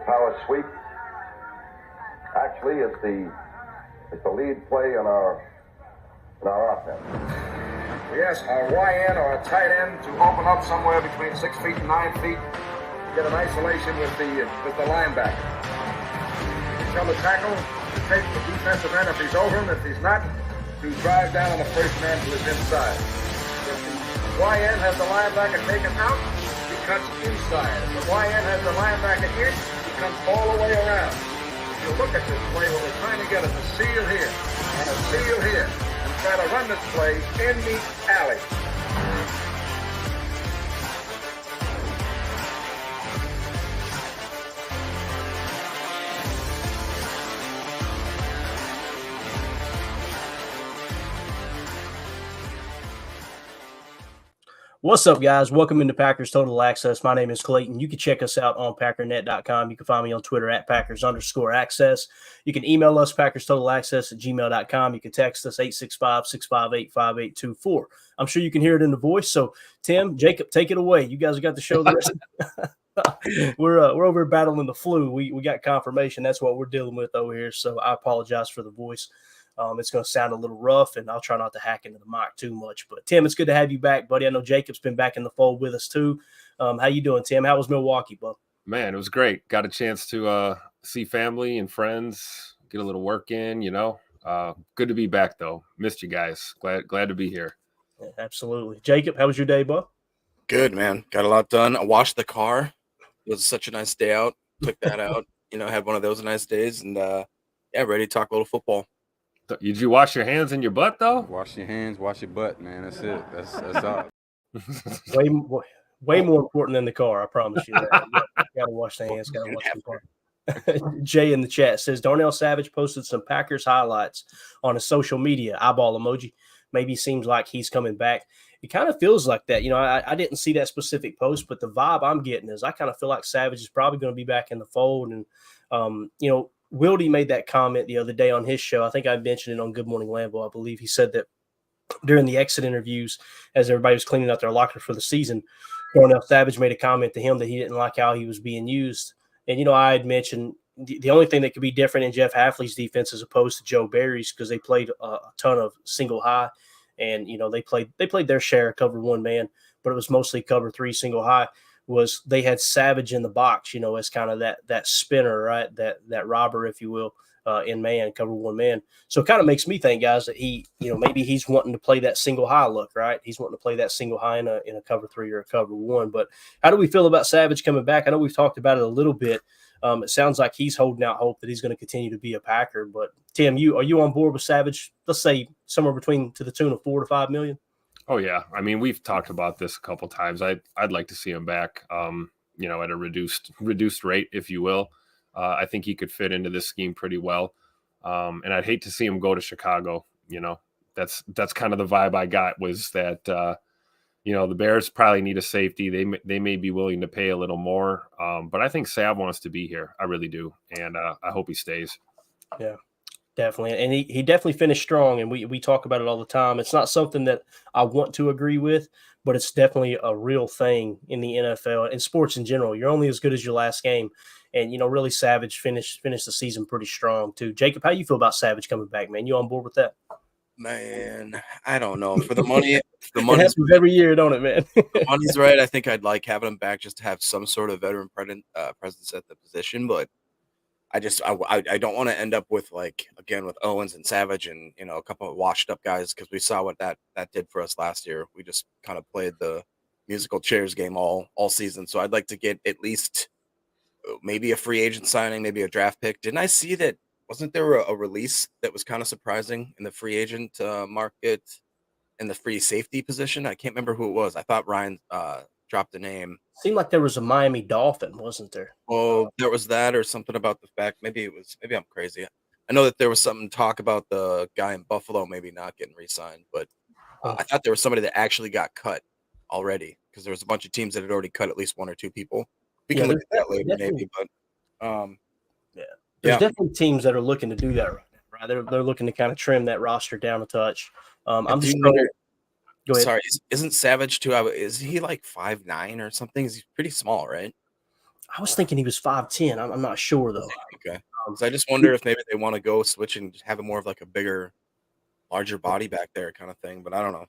power sweep. Actually, it's the lead play in our offense. We ask our YN or a tight end to open up somewhere between 6 feet and 9 feet, get an isolation with the linebacker. Tell the tackle to take the defensive end if he's over him. If he's not, to drive down on the first man to his inside. If the YN has the linebacker taken out, he cuts inside. If the YN has the linebacker in, he comes all the way around. If you look at this play, what we're trying to get is a seal here and a seal here, and try to run this play in the alley. What's up, guys? Welcome into Packers Total Access. My name is Clayton. You can check us out on packernet.com. You can find me on Twitter at Packers_access. You can email us, PackersTotalAccess@gmail.com. You can text us 865-658-5824. I'm sure you can hear it in the voice. So, Tim, Jacob, take it away. You guys got the show the rest we're over battling the flu. We got confirmation. That's what we're dealing with over here. So I apologize for the voice. It's going to sound a little rough, and I'll try not to hack into the mic too much. But, Tim, it's good to have you back, buddy. I know Jacob's been back in the fold with us too. How you doing, Tim? How was Milwaukee, bud? Man, it was great. Got a chance to see family and friends, get a little work in, Good to be back, though. Missed you guys. Glad to be here. Yeah, absolutely. Jacob, how was your day, bud? Good, man. Got a lot done. I washed the car. It was such a nice day out. Took that out. Had one of those nice days, and ready to talk a little football. Did you wash your hands and your butt, though? Wash your hands, wash your butt, man. That's it. That's all. way more important than the car, I promise you that. Got to wash the hands, got to wash the car. Jay in the chat says, Darnell Savage posted some Packers highlights on his social media, eyeball emoji. Maybe seems like he's coming back. It kind of feels like that. I didn't see that specific post, but the vibe I'm getting is I kind of feel like Savage is probably going to be back in the fold. And, Wildy made that comment the other day on his show. I think I mentioned it on Good Morning Lambeau. I believe he said that during the exit interviews, as everybody was cleaning out their locker for the season, Darnell Savage made a comment to him that he didn't like how he was being used. And, I had mentioned the only thing that could be different in Jeff Hafley's defense as opposed to Joe Barry's, because they played a ton of single high, and, they played their share of cover one man, but it was mostly cover three single high. Was they had Savage in the box, as kind of that spinner, right? That robber, if you will, in man, cover one man. So it kind of makes me think, guys, that he, maybe he's wanting to play that single high look, right? He's wanting to play that single high in a cover three or a cover one. But how do we feel about Savage coming back? I know we've talked about it a little bit. It sounds like he's holding out hope that he's going to continue to be a Packer. But Tim, are you on board with Savage? Let's say somewhere between to the tune of $4 to $5 million. Oh, yeah. I mean, we've talked about this a couple times. I'd like to see him back, at a reduced rate, if you will. I think he could fit into this scheme pretty well. And I'd hate to see him go to Chicago. That's kind of the vibe I got, was that, the Bears probably need a safety. They may be willing to pay a little more. But I think Sav wants to be here. I really do. And I hope he stays. Yeah. Definitely. And he definitely finished strong, and we talk about it all the time. It's not something that I want to agree with, but it's definitely a real thing in the NFL and sports in general. You're only as good as your last game. And, really Savage finished the season pretty strong too. Jacob, how you feel about Savage coming back, man? You on board with that? Man, I don't know. For the money, it happens every year, don't it, man? The money's right. I think I'd like having him back just to have some sort of veteran presence at the position, but I don't want to end up with with Owens and Savage and a couple of washed up guys, because we saw what that did for us last year. We just kind of played the musical chairs game all season. So I'd like to get at least maybe a free agent signing, maybe a draft pick. Didn't I see that? Wasn't there a release that was kind of surprising in the free agent market in the free safety position? I can't remember who it was. I thought Ryan dropped the name. Seemed like there was a Miami Dolphin, wasn't there? Oh, there was that, or something about the fact. Maybe I'm crazy. I know that there was something talk about the guy in Buffalo maybe not getting re-signed, but I thought there was somebody that actually got cut already, because there was a bunch of teams that had already cut at least one or two people. We can look at that later, maybe, but there's definitely teams that are looking to do that right now, right? They're looking to kind of trim that roster down a touch. I'm just going to go ahead. Sorry, isn't Savage too? Is he like 5'9" or something? He's pretty small, right? I was thinking he was 5'10". I'm not sure though. Okay. So I just wonder if maybe they want to go switch and have a more of like a bigger, larger body back there kind of thing. But I don't know.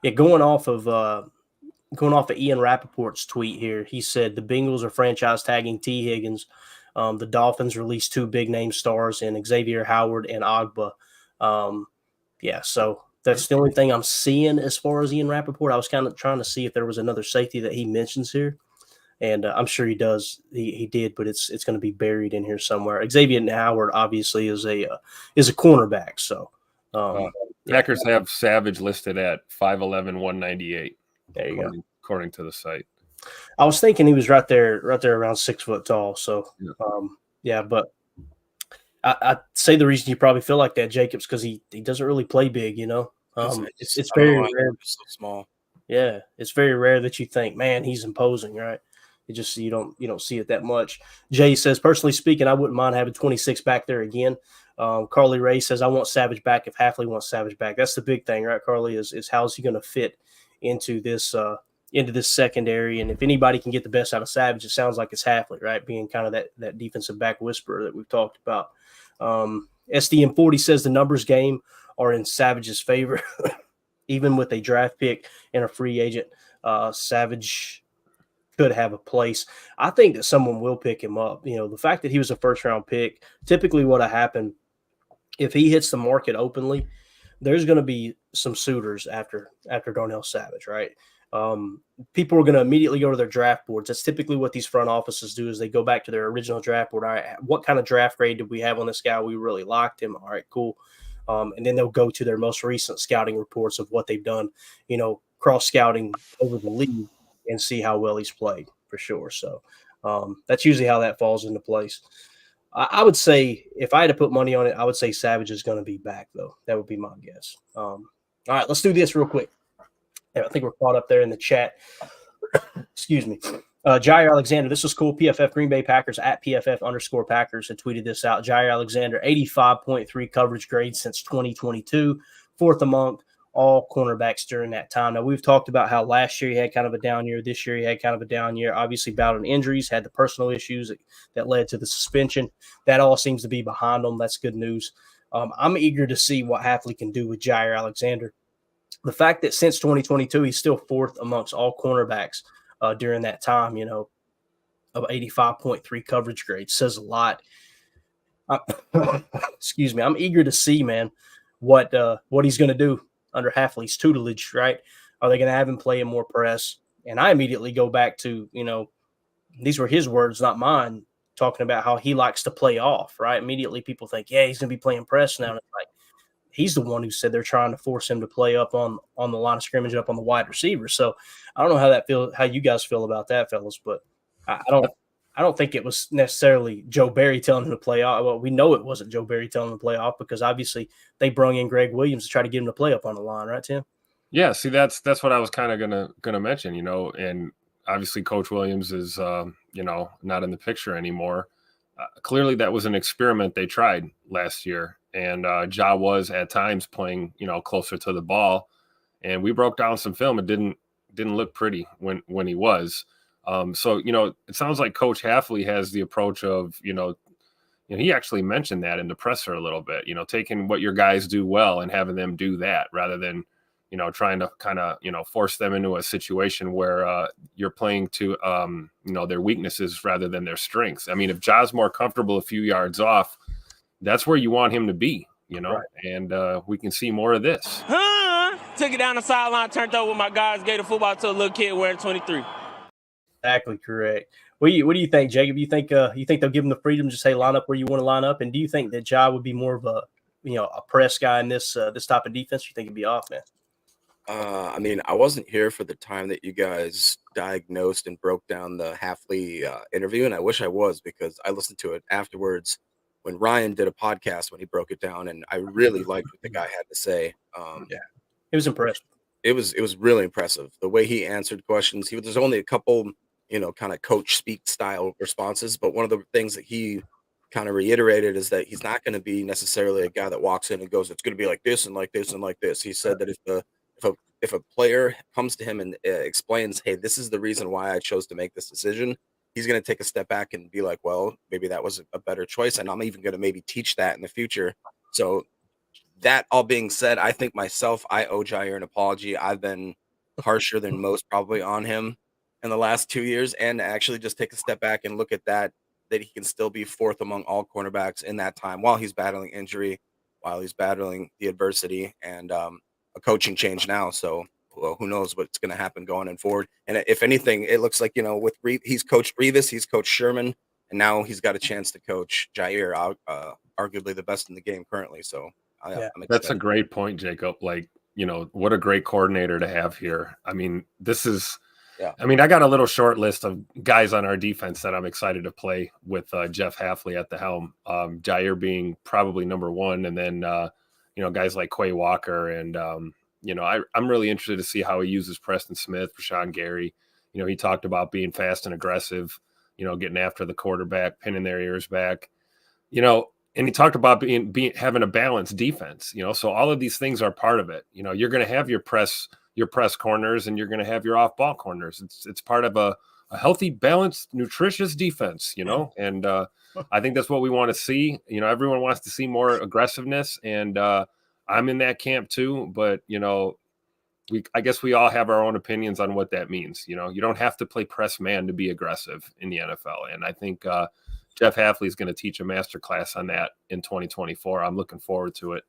Yeah, going off of Ian Rappaport's tweet here, he said the Bengals are franchise tagging T. Higgins. The Dolphins released 2 big name stars in Xavier Howard and Agba. Yeah, so that's the only thing I'm seeing as far as Ian Rappaport. I was kind of trying to see if there was another safety that he mentions here, and I'm sure he does. He did, but it's going to be buried in here somewhere. Xavier Howard obviously is a cornerback. So Packers have Savage listed at 5'11", 198. There you go. According to the site. I was thinking he was right there around 6 foot tall. So, but I'd say the reason you probably feel like that, Jacobs, because he doesn't really play big, you know. It's very rare. So small. Yeah, it's very rare that you think, man, he's imposing, right? It just you don't see it that much. Jay says, personally speaking, I wouldn't mind having 26 back there again. Carly Ray says, I want Savage back if Hafley wants Savage back. That's the big thing, right, Carly? Is how's he going to fit into this secondary? And if anybody can get the best out of Savage, it sounds like it's Hafley, right? Being kind of that defensive back whisperer that we've talked about. SDM40 says the numbers game are in Savage's favor, even with a draft pick and a free agent. Savage could have a place. I think that someone will pick him up. You know, the fact that he was a first-round pick, typically what happened if he hits the market openly, there's going to be some suitors after Darnell Savage, right? People are going to immediately go to their draft boards. That's typically what these front offices do is they go back to their original draft board. All right, what kind of draft grade did we have on this guy? We really liked him. All right, cool. And then they'll go to their most recent scouting reports of what they've done, you know, cross scouting over the league and see how well he's played for sure. So that's usually how that falls into place. I would say if I had to put money on it, I would say Savage is going to be back, though. That would be my guess. All right, let's do this real quick. I think we're caught up there in the chat. Excuse me. Jair Alexander, this was cool. PFF Green Bay Packers at PFF_Packers had tweeted this out. Jair Alexander, 85.3 coverage grade since 2022, 4th among all cornerbacks during that time. Now, we've talked about how last year he had kind of a down year. This year he had kind of a down year. Obviously, battled injuries, had the personal issues that led to the suspension. That all seems to be behind him. That's good news. I'm eager to see what Hafley can do with Jair Alexander. The fact that since 2022, he's still 4th amongst all cornerbacks during that time, you know, of 85.3 coverage grade says a lot. Excuse me. I'm eager to see, man, what he's going to do under Hafley's tutelage, right? Are they going to have him play in more press? And I immediately go back to, you know, these were his words, not mine, talking about how he likes to play off, right? Immediately people think, yeah, he's going to be playing press now. And it's like, he's the one who said they're trying to force him to play up on the line of scrimmage, up on the wide receiver. So I don't know how you guys feel about that, fellas, but I don't think it was necessarily Joe Barry telling him to play off. Well, we know it wasn't Joe Barry telling him to play off because obviously they brung in Greg Williams to try to get him to play up on the line, right, Tim? Yeah, see, that's what I was kind of gonna mention, you know, and obviously Coach Williams is you know, not in the picture anymore. Clearly, that was an experiment they tried last year, and Ja was at times playing, you know, closer to the ball, and we broke down some film. It didn't look pretty when he was. So, you know, it sounds like Coach Hafley has the approach of, you know, he actually mentioned that in the presser a little bit, you know, taking what your guys do well and having them do that rather than, you know, trying to kind of, you know, force them into a situation where you're playing to, you know, their weaknesses rather than their strengths. I mean, if Ja's more comfortable a few yards off, that's where you want him to be, you know, right. And we can see more of this. Took it down the sideline, turned over with my guys, gave the football to a little kid wearing 23. Exactly correct. What do you think, Jacob? You think they'll give him the freedom to say line up where you want to line up? And do you think that Ja would be more of a, you know, a press guy in this type of defense? Or you think he'd be off, man? I mean, I wasn't here for the time that you guys diagnosed and broke down the Hafley interview, and I wish I was because I listened to it afterwards when Ryan did a podcast when he broke it down, and I really liked what the guy had to say. Yeah, it was impressive. It was really impressive the way he answered questions. There's only a couple, you know, kind of coach speak style responses, but one of the things that he kind of reiterated is that he's not going to be necessarily a guy that walks in and goes, it's going to be like this and like this and like this. He said that if a player comes to him and explains, hey, this is the reason why I chose to make this decision, he's going to take a step back and be like, well, maybe that was a better choice. And I'm even going to maybe teach that in the future. So that all being said, I think myself, I owe Jair an apology. I've been harsher than most probably on him in the last 2 years, and actually just take a step back and look at that he can still be fourth among all cornerbacks in that time while he's battling injury, while he's battling the adversity and a coaching change now. So well, who knows what's going to happen going and forward. And if anything, it looks like, with he's coached Revis, he's coached Sherman, and now he's got a chance to coach Jair, arguably the best in the game currently. So that's a great point, Jacob. Like, what a great coordinator to have here. I mean, I got a little short list of guys on our defense that I'm excited to play with Jeff Hafley at the helm. Jair being probably number one, and then guys like Quay Walker, and I'm really interested to see how he uses Preston Smith, Rashawn Gary. He talked about being fast and aggressive, getting after the quarterback, pinning their ears back, and he talked about having a balanced defense, so all of these things are part of it. You're going to have your press corners, and you're going to have your off ball corners. It's part of a healthy, balanced, nutritious defense, and I think that's what we want to see. Everyone wants to see more aggressiveness, and I'm in that camp too, but I guess we all have our own opinions on what that means. You don't have to play press man to be aggressive in the NFL. And I think Jeff Hafley is going to teach a master class on that in 2024. I'm looking forward to it.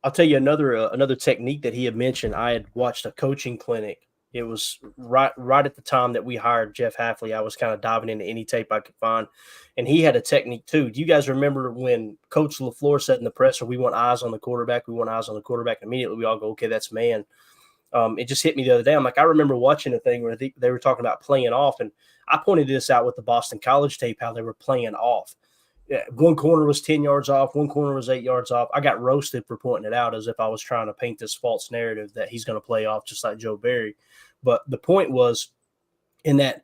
I'll tell you another technique that he had mentioned. I had watched a coaching clinic. It was right at the time that we hired Jeff Hafley. I was kind of diving into any tape I could find, and he had a technique too. Do you guys remember when Coach LaFleur said in the presser, "We want eyes on the quarterback. We want eyes on the quarterback." And immediately we all go, "Okay, that's man." It just hit me the other day. I'm like, I remember watching a thing where they were talking about playing off, and I pointed this out with the Boston College tape, how they were playing off. One corner was 10 yards off, one corner was 8 yards off. I got roasted for pointing it out as if I was trying to paint this false narrative that he's going to play off just like Joe Barry. But the point was in that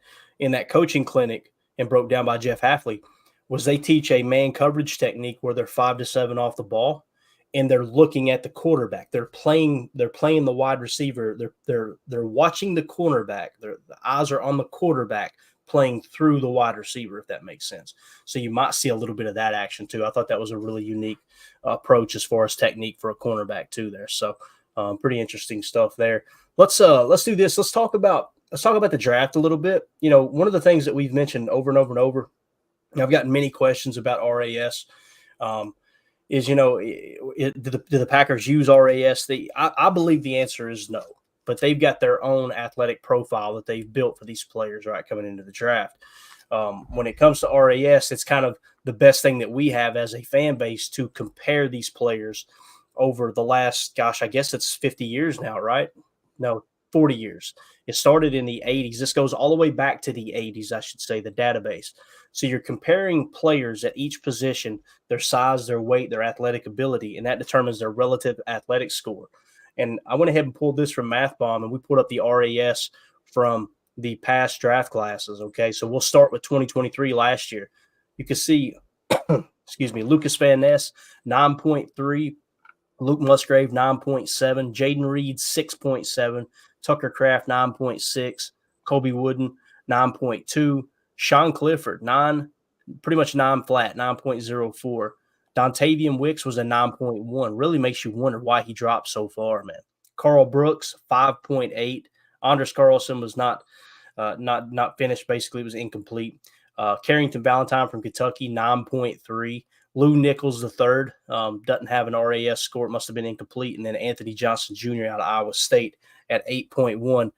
coaching clinic, and broke down by Jeff Hafley, was they teach a man coverage technique where they're 5 to 7 off the ball, and they're looking at the quarterback. They're playing the wide receiver. They're watching the cornerback. The eyes are on the quarterback, playing through the wide receiver, if that makes sense. So you might see a little bit of that action too. I thought that was a really unique approach as far as technique for a cornerback too there. So pretty interesting stuff there. Let's do this. Let's talk about the draft a little bit. One of the things that we've mentioned over and over and over, and I've gotten many questions about RAS, is, do the Packers use RAS? I believe the answer is no. But they've got their own athletic profile that they've built for these players, right, coming into the draft. When it comes to RAS, it's kind of the best thing that we have as a fan base to compare these players over the last, I guess it's 50 years now, right? No, 40 years. It started in the 80s. This goes all the way back to the 80s, I should say, the database. So you're comparing players at each position, their size, their weight, their athletic ability, and that determines their relative athletic score. And I went ahead and pulled this from MathBomb, and we pulled up the RAS from the past draft classes. Okay, so we'll start with 2023 last year. You can see, Lucas Van Ness, 9.3, Luke Musgrave, 9.7, Jaden Reed, 6.7, Tucker Kraft, 9.6, Colby Wooden, 9.2, Sean Clifford, 9, pretty much 9 flat, 9.04. Dontavian Wicks was a 9.1. Really makes you wonder why he dropped so far, man. Carl Brooks, 5.8. Anders Carlson was not finished. Basically, it was incomplete. Carrington Valentine from Kentucky, 9.3. Lou Nichols III doesn't have an RAS score. It must have been incomplete. And then Anthony Johnson Jr. out of Iowa State at 8.1.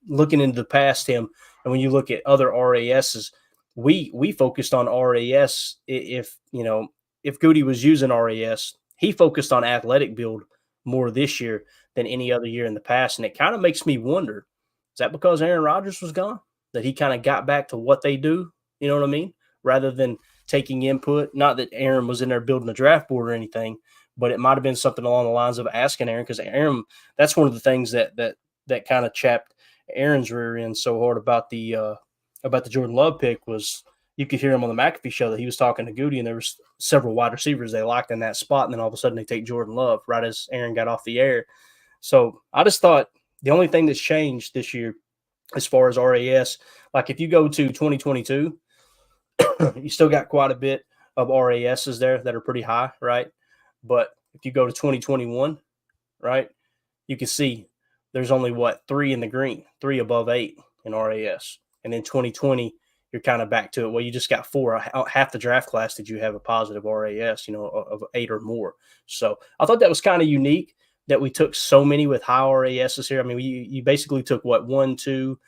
Looking into the past him, and when you look at other RASs, we focused on RAS. If Goody was using RAS, he focused on athletic build more this year than any other year in the past. And it kind of makes me wonder, is that because Aaron Rodgers was gone, that he kind of got back to what they do? You know what I mean? Rather than taking input, not that Aaron was in there building a draft board or anything, but it might have been something along the lines of asking Aaron, because Aaron, that's one of the things that kind of chapped Aaron's rear end so hard about the Jordan Love pick, was you could hear him on the McAfee show that he was talking to Goody, and there was several wide receivers they liked in that spot, and then all of a sudden they take Jordan Love right as Aaron got off the air. So I just thought the only thing that's changed this year as far as RAS. Like if you go to 2022, you still got quite a bit of RASs there that are pretty high, right? But if you go to 2021, right, you can see there's only 3 in the green, 3 above 8 in RAS. And then 2020, you're kind of back to it. Well, you just got 4. Half the draft class did you have a positive RAS, of 8 or more. So I thought that was kind of unique that we took so many with high RASs here. I mean, you basically took 1, 2,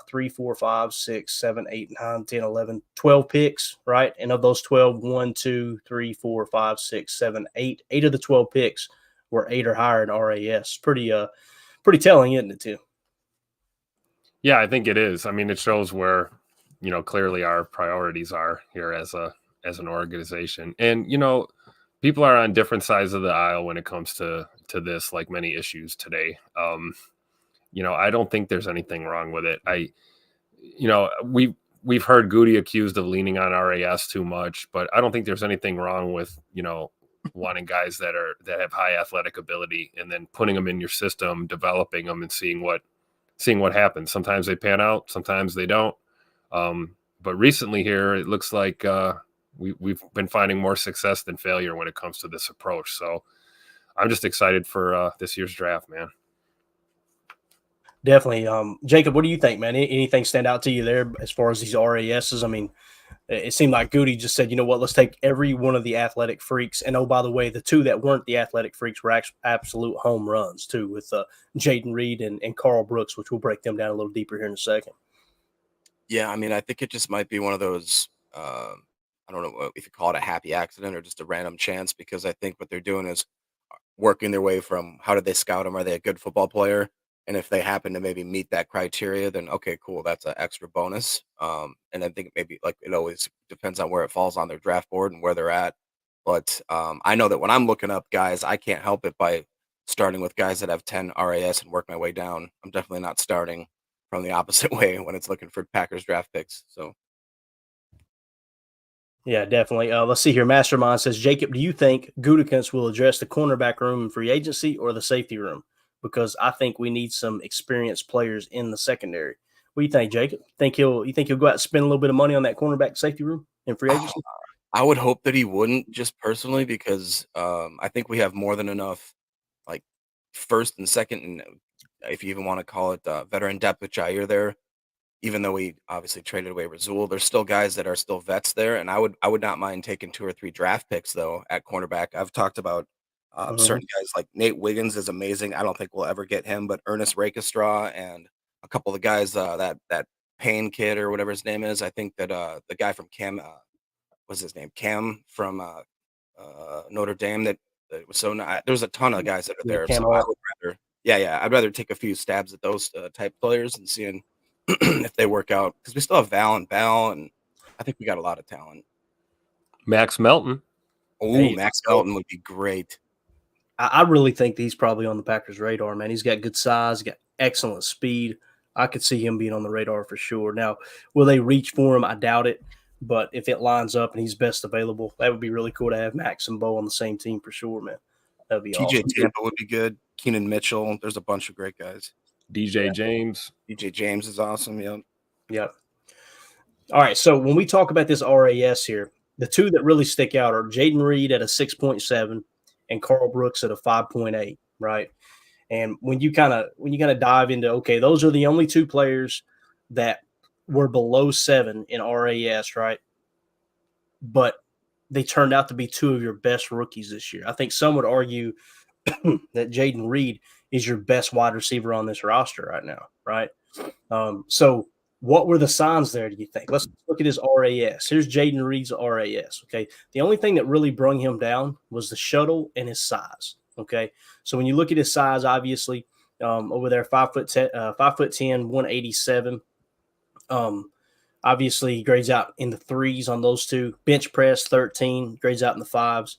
3, 4, 5, 6, 7, 8, 9, 10, 11, 12 picks, right? And of those 12, 1, 2, 3, 4, 5, 6, 7, 8. 8 of the 12 picks were 8 or higher in RAS. Pretty telling, isn't it, too? Yeah, I think it is. I mean, it shows where, clearly our priorities are here as an organization. And, people are on different sides of the aisle when it comes to this, like many issues today. I don't think there's anything wrong with it. We've heard Goody accused of leaning on RAS too much, but I don't think there's anything wrong with, wanting guys that have high athletic ability and then putting them in your system, developing them and seeing what happens. Sometimes they pan out, sometimes they don't. But recently here, it looks like we've been finding more success than failure when it comes to this approach. So I'm just excited for this year's draft, man. Definitely. Jacob, what do you think, man? Anything stand out to you there as far as these RASs? I mean, it seemed like Goody just said, you know what, let's take every one of the athletic freaks. And, oh, by the way, the 2 that weren't the athletic freaks were absolute home runs, too, with Jayden Reed and Carl Brooks, which we'll break them down a little deeper here in a second. Yeah, I mean, I think it just might be one of those, I don't know if you call it a happy accident or just a random chance, because I think what they're doing is working their way from how did they scout them? Are they a good football player? And if they happen to maybe meet that criteria, then okay, cool, that's an extra bonus. And I think maybe like it always depends on where it falls on their draft board and where they're at. But I know that when I'm looking up guys, I can't help it by starting with guys that have 10 RAS and work my way down. I'm definitely not starting from the opposite way when it's looking for Packers draft picks. So Yeah, definitely. Let's see here. Mastermind says, Jacob, do you think Gutekunst will address the cornerback room in free agency or the safety room? Because I think we need some experienced players in the secondary. What do you think, Jacob? You think he'll go out and spend a little bit of money on that cornerback safety room in free agency? I would hope that he wouldn't, just personally, because I think we have more than enough, like first and second, and if you even want to call it veteran depth with Jair there. Even though we obviously traded away Rasul, there's still guys that are still vets there, and I would not mind taking 2 or 3 draft picks though at cornerback. I've talked about certain guys like Nate Wiggins is amazing. I don't think we'll ever get him, but Ernest Rakestraw and a couple of the guys that Payne kid or whatever his name is. I think that the guy from Cam, what's his name? Cam from Notre Dame. That was so nice. There's a ton of guys that are there. So I would rather, I'd rather take a few stabs at those type players and seeing if they work out, because we still have Val, and I think we got a lot of talent. Max Melton. Oh, Max Melton would be great. I really think he's probably on the Packers' radar, man. He's got good size, got excellent speed. I could see him being on the radar for sure. Now, will they reach for him? I doubt it. But if it lines up and he's best available, that would be really cool to have Max and Bo on the same team for sure, man. That would be TJ awesome. Tampa would be good. Keenan Mitchell. There's a bunch of great guys. DJ James. DJ James is awesome. Yep. All right. So when we talk about this RAS here, the 2 that really stick out are Jayden Reed at a 6.7 and Carl Brooks at a 5.8, right? And when you kind of dive into, okay, those are the only 2 players that were below 7 in RAS, right? But they turned out to be 2 of your best rookies this year. I think some would argue that Jayden Reed is your best wide receiver on this roster right now, right? So what were the signs there, do you think? Let's look at his RAS. Here's Jayden Reed's RAS, okay? The only thing that really brung him down was the shuttle and his size, okay? So when you look at his size, obviously, over there, 5'10", 187. Obviously, he grades out in the 3s on those 2. Bench press, 13, grades out in the 5s.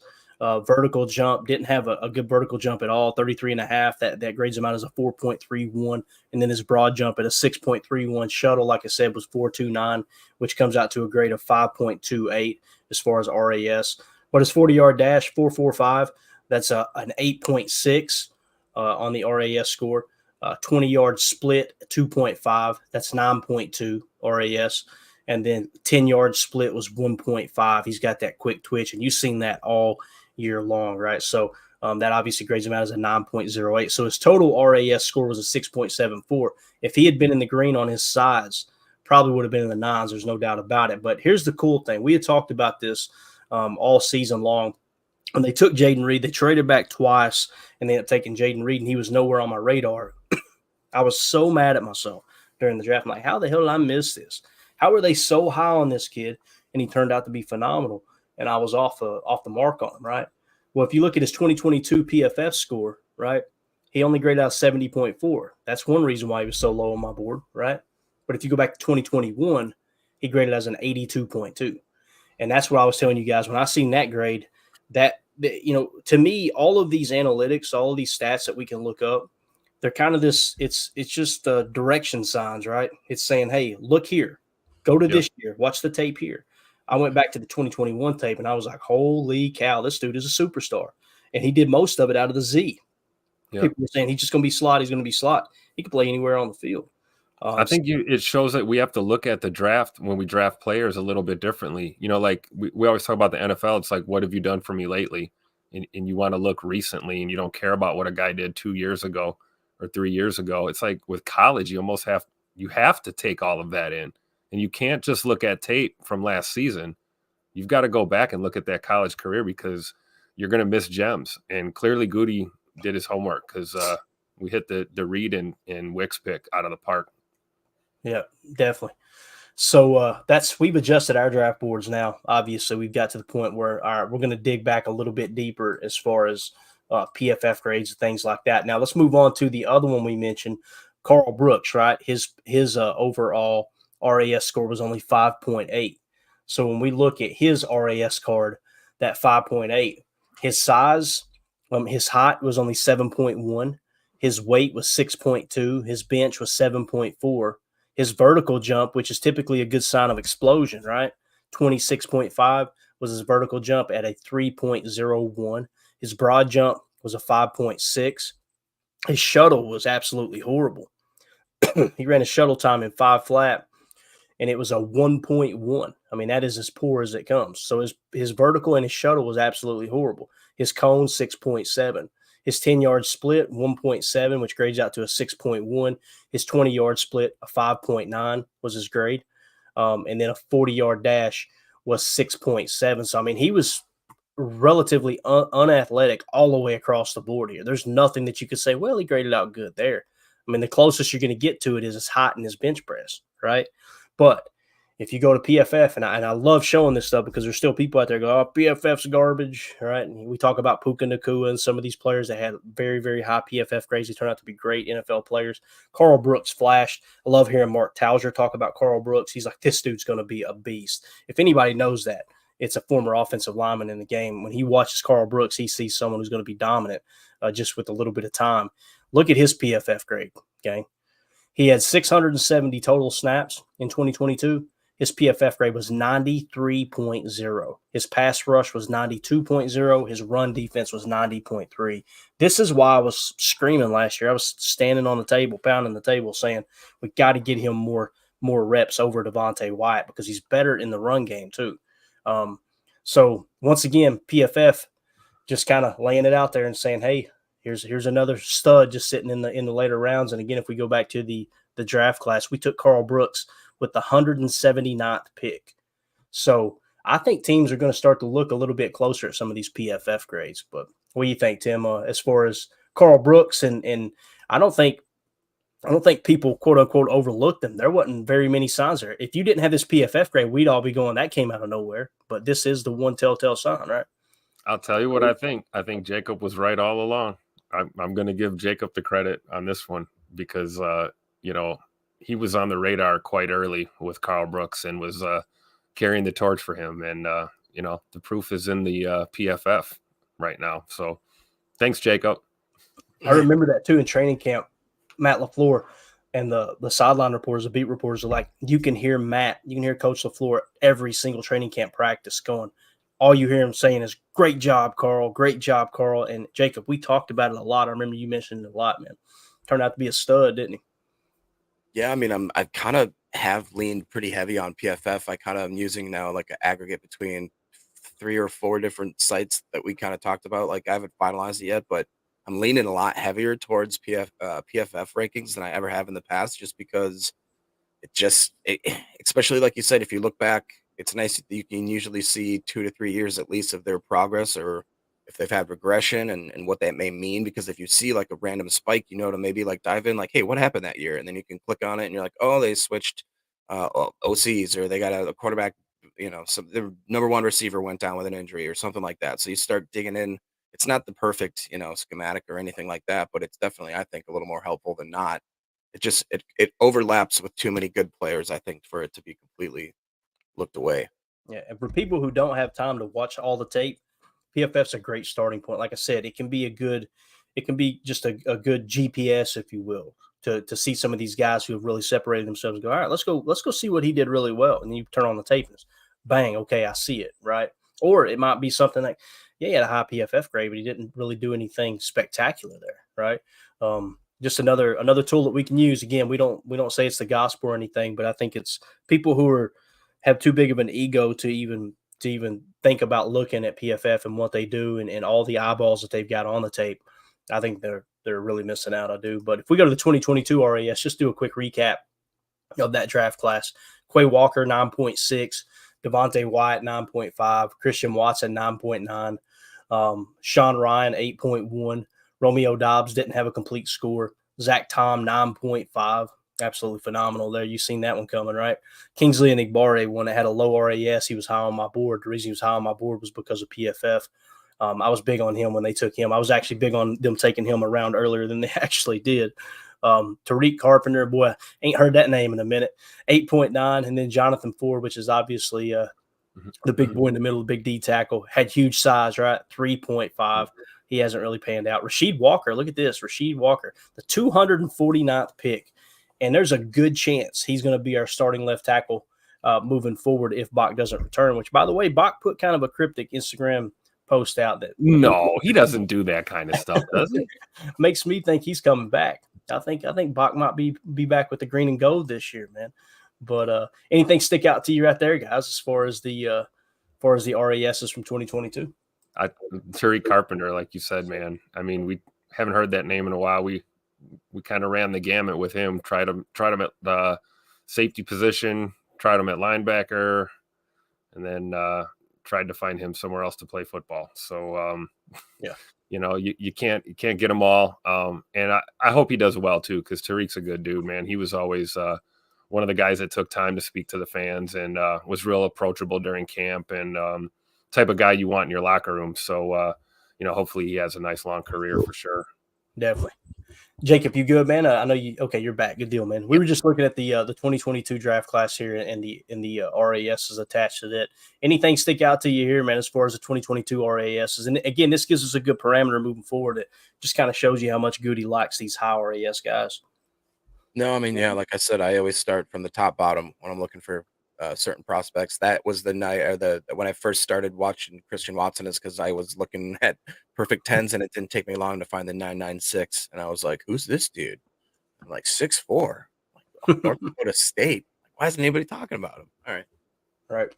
Vertical jump, didn't have a good vertical jump at all, 33.5. That grades him out as a 4.31. And then his broad jump at a 6.31. Shuttle, like I said, was 4.29, which comes out to a grade of 5.28 as far as RAS. But his 40-yard dash, 4.45, that's an 8.6 on the RAS score. 20-yard split, 2.5. That's 9.2 RAS. And then 10-yard split was 1.5. He's got that quick twitch, and you've seen that all year long, right? So that obviously grades him out as a 9.08. So his total RAS score was a 6.74. If he had been in the green on his sides, probably would have been in the nines. There's no doubt about it. But here's the cool thing. We had talked about this all season long. When they took Jaden Reed, they traded back twice, and they ended up taking Jaden Reed, and he was nowhere on my radar. I was so mad at myself during the draft. I'm like, how the hell did I miss this? How were they so high on this kid? And he turned out to be phenomenal. And I was off the mark on him, right? Well, if you look at his 2022 PFF score, right, he only graded out 70.4. That's one reason why he was so low on my board, right? But if you go back to 2021, he graded as an 82.2. And that's what I was telling you guys. When I seen that grade, that to me, all of these analytics, all of these stats that we can look up, they're kind of this, it's just direction signs, right? It's saying, hey, look here, go to this year, watch the tape here. I went back to the 2021 tape, and I was like, holy cow, this dude is a superstar. And he did most of it out of the Z. Yep. People were saying he's just going to be slot. He's going to be slot. He can play anywhere on the field. I think it shows that we have to look at the draft when we draft players a little bit differently. Like we always talk about the NFL. It's like, what have you done for me lately? And you want to look recently, and you don't care about what a guy did 2 years ago or 3 years ago. It's like with college, you have to take all of that in. And you can't just look at tape from last season. You've got to go back and look at that college career because you're going to miss gems. And clearly Goody did his homework because we hit the Reed and Wicks pick out of the park. Yeah, definitely. So we've adjusted our draft boards now. Obviously, we've got to the point where we're going to dig back a little bit deeper as far as PFF grades and things like that. Now let's move on to the other one we mentioned, Carl Brooks, right? His overall RAS score was only 5.8. So when we look at his RAS card, that 5.8, his size, his height was only 7.1. His weight was 6.2. His bench was 7.4. His vertical jump, which is typically a good sign of explosion, right? 26.5 was his vertical jump at a 3.01. His broad jump was a 5.6. His shuttle was absolutely horrible. He ran his shuttle time in 5 flat, and it was a 1.1. I mean, that is as poor as it comes. So his vertical and his shuttle was absolutely horrible. His cone, 6.7. His 10-yard split, 1.7, which grades out to a 6.1. His 20-yard split, a 5.9 was his grade. And then a 40-yard dash was 6.7. So, I mean, he was relatively unathletic all the way across the board here. There's nothing that you could say, well, he graded out good there. I mean, the closest you're going to get to it is his height and his bench press, right? But if you go to PFF, and I love showing this stuff because there's still people out there go, oh, PFF's garbage, right? And we talk about Puka Nacua and some of these players that had very, very high PFF grades. They turned out to be great NFL players. Carl Brooks flashed. I love hearing Mark Tauser talk about Carl Brooks. He's like, this dude's going to be a beast. If anybody knows that, it's a former offensive lineman in the game. When he watches Carl Brooks, he sees someone who's going to be dominant just with a little bit of time. Look at his PFF grade, gang. He had 670 total snaps in 2022. His PFF grade was 93.0. His pass rush was 92.0. His run defense was 90.3. This is why I was screaming last year. I was standing on the table, pounding the table, saying we got to get him more reps over Devontae Wyatt because he's better in the run game too. So once again, PFF just kind of laying it out there and saying, hey, here's another stud just sitting in the later rounds. And again, if we go back to the draft class, we took Carl Brooks with the 179th pick. So I think teams are going to start to look a little bit closer at some of these PFF grades. But what do you think, Tim, as far as Carl Brooks? And I don't think people, quote unquote, overlooked them. There wasn't very many signs there. If you didn't have this PFF grade, we'd all be going, that came out of nowhere. But this is the one telltale sign, right? I'll tell you what I think. I think Jacob was right all along. I'm going to give Jacob the credit on this one because, he was on the radar quite early with Carl Brooks and was carrying the torch for him. And, the proof is in the PFF right now. So thanks, Jacob. I remember that too in training camp. Matt LaFleur and the sideline reporters, the beat reporters are like, you can hear Coach LaFleur every single training camp practice going, all you hear him saying is, great job, Carl. Great job, Carl. And Jacob, we talked about it a lot. I remember you mentioned it a lot, man. turned out to be a stud, didn't he? Yeah, I mean, I kind of have leaned pretty heavy on PFF. I kind of am using now like an aggregate between 3 or 4 different sites that we kind of talked about. Like I haven't finalized it yet, but I'm leaning a lot heavier towards PFF rankings than I ever have in the past, just because especially like you said, if you look back, it's nice that you can usually see 2 to 3 years at least of their progress, or if they've had regression and what that may mean. Because if you see like a random spike, to maybe like dive in, like, hey, what happened that year? And then you can click on it and you're like, oh, they switched OCs, or they got a quarterback, some their number one receiver went down with an injury or something like that. So you start digging in. It's not the perfect, schematic or anything like that, but it's definitely, I think, a little more helpful than not. It overlaps with too many good players, I think, for it to be completely looked away. Yeah, and for people who don't have time to watch all the tape, PFF's a great starting point. Like I said, it can be just a good GPS, if you will, to see some of these guys who have really separated themselves and go, all right, let's go see what he did really well. And you turn on the tape and it's bang, okay, I see it, right? Or it might be something like, yeah, he had a high PFF grade, but he didn't really do anything spectacular there, right? Just another tool that we can use. Again, we don't say it's the gospel or anything, but I think it's people who have too big of an ego to even think about looking at PFF and what they do and all the eyeballs that they've got on the tape. I think they're really missing out. I do. But if we go to the 2022 RAS, just do a quick recap of that draft class. Quay Walker, 9.6. Devontae Wyatt, 9.5. Christian Watson, 9.9. Sean Ryan, 8.1. Romeo Dobbs didn't have a complete score. Zach Tom, 9.5. Absolutely phenomenal there. You've seen that one coming, right? Kingsley Enagbare, one that had a low RAS, he was high on my board. The reason he was high on my board was because of PFF. I was big on him when they took him. I was actually big on them taking him around earlier than they actually did. Tariq Carpenter, boy, ain't heard that name in a minute. 8.9. And then Jonathan Ford, which is obviously the big boy in the middle, the big D tackle, had huge size, right? 3.5. He hasn't really panned out. Rasheed Walker, look at this. Rasheed Walker, the 249th pick. And there's a good chance he's going to be our starting left tackle moving forward if Bach doesn't return, which, by the way, Bach put kind of a cryptic Instagram post out that no, he doesn't do that kind of stuff, does he? Makes me think he's coming back. I think Bach might be back with the green and gold this year, man. But anything stick out to you right there, guys, as far as the RASs from 2022? Tariq Carpenter, like you said, man. I mean, we haven't heard that name in a while. We kind of ran the gamut with him. Tried him at the safety position, tried him at linebacker, and then tried to find him somewhere else to play football. So yeah, you can't get them all. And I hope he does well too, because Tariq's a good dude, man. He was always one of the guys that took time to speak to the fans and was real approachable during camp and type of guy you want in your locker room. So hopefully he has a nice long career for sure. Definitely. Jacob, you good, man? I know you. Okay, you're back. Good deal, man. We were just looking at the 2022 draft class here, and the RAS is attached to that. Anything stick out to you here, man, as far as the 2022 RAS? And again, this gives us a good parameter moving forward. It just kind of shows you how much Goody likes these high RAS guys. No, I mean, yeah, like I said, I always start from the top bottom when I'm looking for certain prospects. That was the night or when I first started watching Christian Watson, is because I was looking at perfect tens, and it didn't take me long to find the 996, and I was like, "Who's this dude?" I'm like 6'4", like North Dakota State. Why isn't anybody talking about him? All right.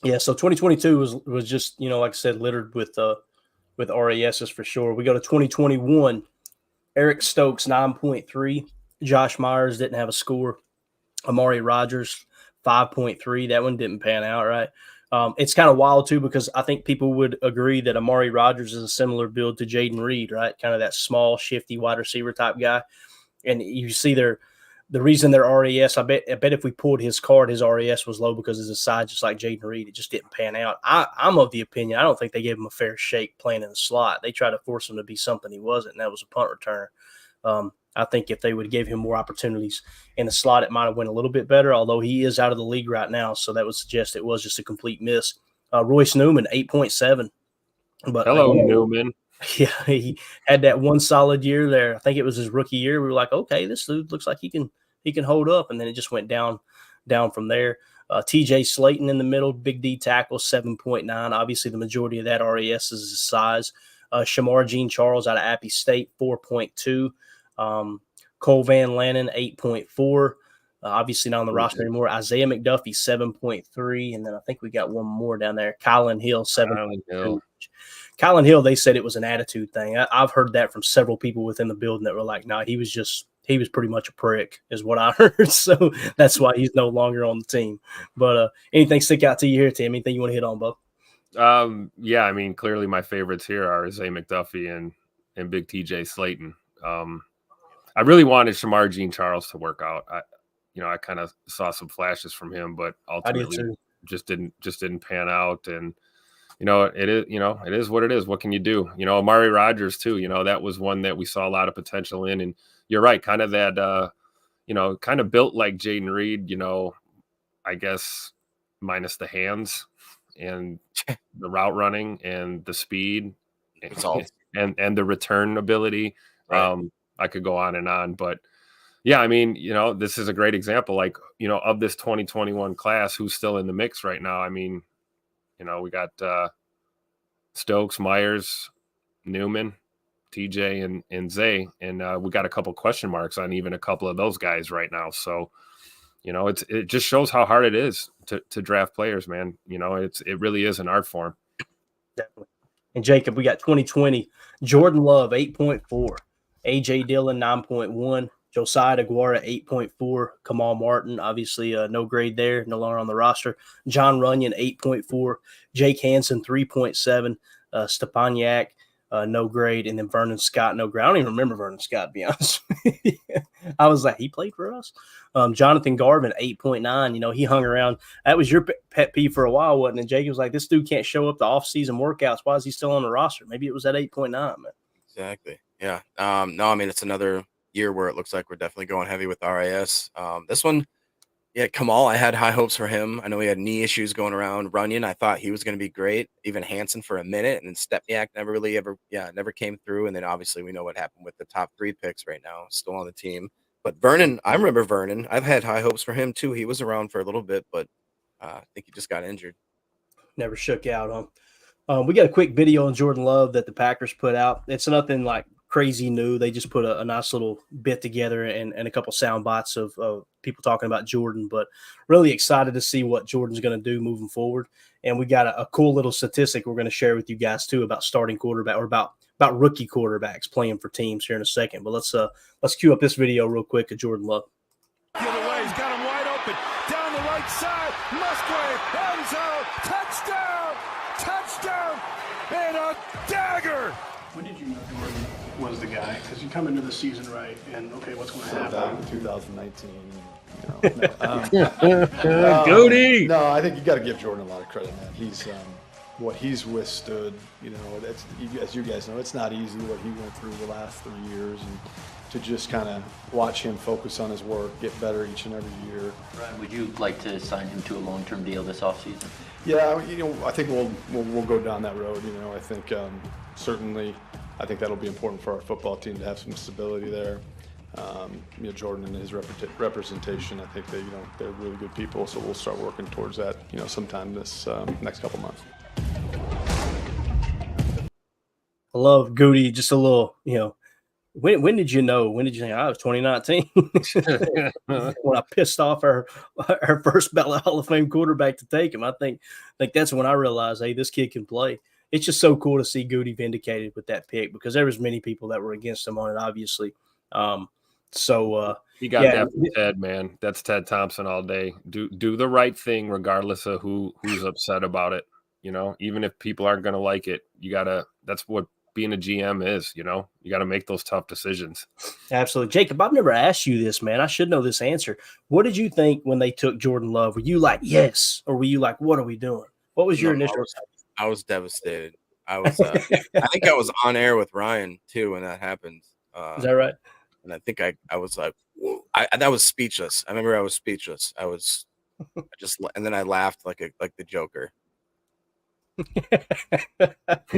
Yeah, so 2022 was just like I said, littered with RASs for sure. We go to 2021. Eric Stokes 9.3. Josh Myers didn't have a score. Amari Rogers, 5.3. That one didn't pan out, right? It's kind of wild, too, because I think people would agree that Amari Rogers is a similar build to Jaden Reed, right? Kind of that small, shifty wide receiver type guy. And you see the reason their RAS, I bet if we pulled his card, his RAS was low because of his size, just like Jaden Reed. It just didn't pan out. I'm of the opinion, I don't think they gave him a fair shake playing in the slot. They tried to force him to be something he wasn't, and that was a punt returner. I think if they would give him more opportunities in the slot, it might have went a little bit better, although he is out of the league right now, so that would suggest it was just a complete miss. Royce Newman, 8.7. But hello, Newman. Yeah, he had that one solid year there. I think it was his rookie year. We were like, okay, this dude looks like he can hold up, and then it just went down from there. TJ Slayton in the middle, big D tackle, 7.9. Obviously, the majority of that RAS is his size. Shamar Jean Charles out of Appy State, 4.2. Cole Van Lannon, 8.4. Obviously not on the roster anymore. Isaiah McDuffie, 7.3. And then I think we got one more down there. Kylan Hill, 7.2. Kylan Hill, they said it was an attitude thing. I've heard that from several people within the building that were like, nah, he was pretty much a prick is what I heard. So that's why he's no longer on the team. But anything stick out to you here, Tim? Anything you want to hit on, Bo? Yeah, I mean, clearly my favorites here are Isaiah McDuffie and Big TJ Slayton. I really wanted Shamar Jean Charles to work out. I kind of saw some flashes from him, but ultimately just didn't pan out. And it is what it is. What can you do? Amari Rogers too. That was one that we saw a lot of potential in. And you're right, kind of that. Kind of built like Jaden Reed. I guess minus the hands and the route running and the speed and the return ability. Right. I could go on, but yeah, I mean, this is a great example, like, of this 2021 class, who's still in the mix right now. I mean, we got Stokes, Myers, Newman, TJ, and Zay, and we got a couple question marks on even a couple of those guys right now. So, it just shows how hard it is to draft players, man. It really is an art form. Definitely. And Jacob, we got 2020, Jordan Love, 8.4. AJ Dillon, 9.1. Josiah DeGuara, 8.4. Kamal Martin, obviously no grade there, no longer on the roster. John Runyon, 8.4. Jake Hansen, 3.7. Stepaniak, no grade. And then Vernon Scott, no grade. I don't even remember Vernon Scott, to be honest. I was like, he played for us? Jonathan Garvin, 8.9. He hung around. That was your pet peeve for a while, wasn't it? Jake was like, this dude can't show up to off-season workouts. Why is he still on the roster? Maybe it was at 8.9, man. Exactly. Yeah. No, I mean, it's another year where it looks like we're definitely going heavy with RIS. This one, yeah, Kamal, I had high hopes for him. I know he had knee issues going around. Runyon, I thought he was going to be great. Even Hansen for a minute, and then Stepniak never came through. And then obviously we know what happened with the top 3 picks right now, still on the team. But Vernon, I remember Vernon. I've had high hopes for him too. He was around for a little bit, but I think he just got injured. Never shook out, huh? We got a quick video on Jordan Love that the Packers put out. It's nothing like crazy new. They just put a nice little bit together and a couple sound bites of people talking about Jordan, but really excited to see what Jordan's going to do moving forward. And we got a cool little statistic we're going to share with you guys too about starting quarterback or about rookie quarterbacks playing for teams here in a second. But let's cue up this video real quick of Jordan Love. The other way, he's got him wide open. Down the right side, Musgrave, end zone, touchdown, and a dagger. When did you know Jordan was the guy? Because you come into the season right, and okay, what's going to happen? 2019. Goody! No, I think you got to give Jordan a lot of credit, man. He's what he's withstood. That's, as you guys know, it's not easy what he went through the last 3 years, and to just kind of watch him focus on his work, get better each and every year. Ryan, would you like to sign him to a long-term deal this offseason? Yeah, I think we'll go down that road. I think certainly, I think that'll be important for our football team to have some stability there. Jordan and his representation, I think they're really good people, so we'll start working towards that, sometime this next couple months. I love Goody. Just a little, when did you know? When did you think? I was 2019 when I pissed off our first ballot Hall of Fame quarterback to take him. I think that's when I realized, hey, this kid can play. It's just so cool to see Goody vindicated with that pick because there was many people that were against him on it, obviously. He got that from Ted, man. That's Ted Thompson all day. Do the right thing regardless of who's upset about it. Even if people aren't going to like it, that's what being a GM is. You got to make those tough decisions. Absolutely. Jacob, I've never asked you this, man. I should know this answer. What did you think when they took Jordan Love? Were you like, yes? Or were you like, what are we doing? What was your initial? I was devastated. I think I was on air with Ryan too when that happened. Is that right? And I think I was like, that was speechless. I remember I was speechless. And then I laughed like the Joker. I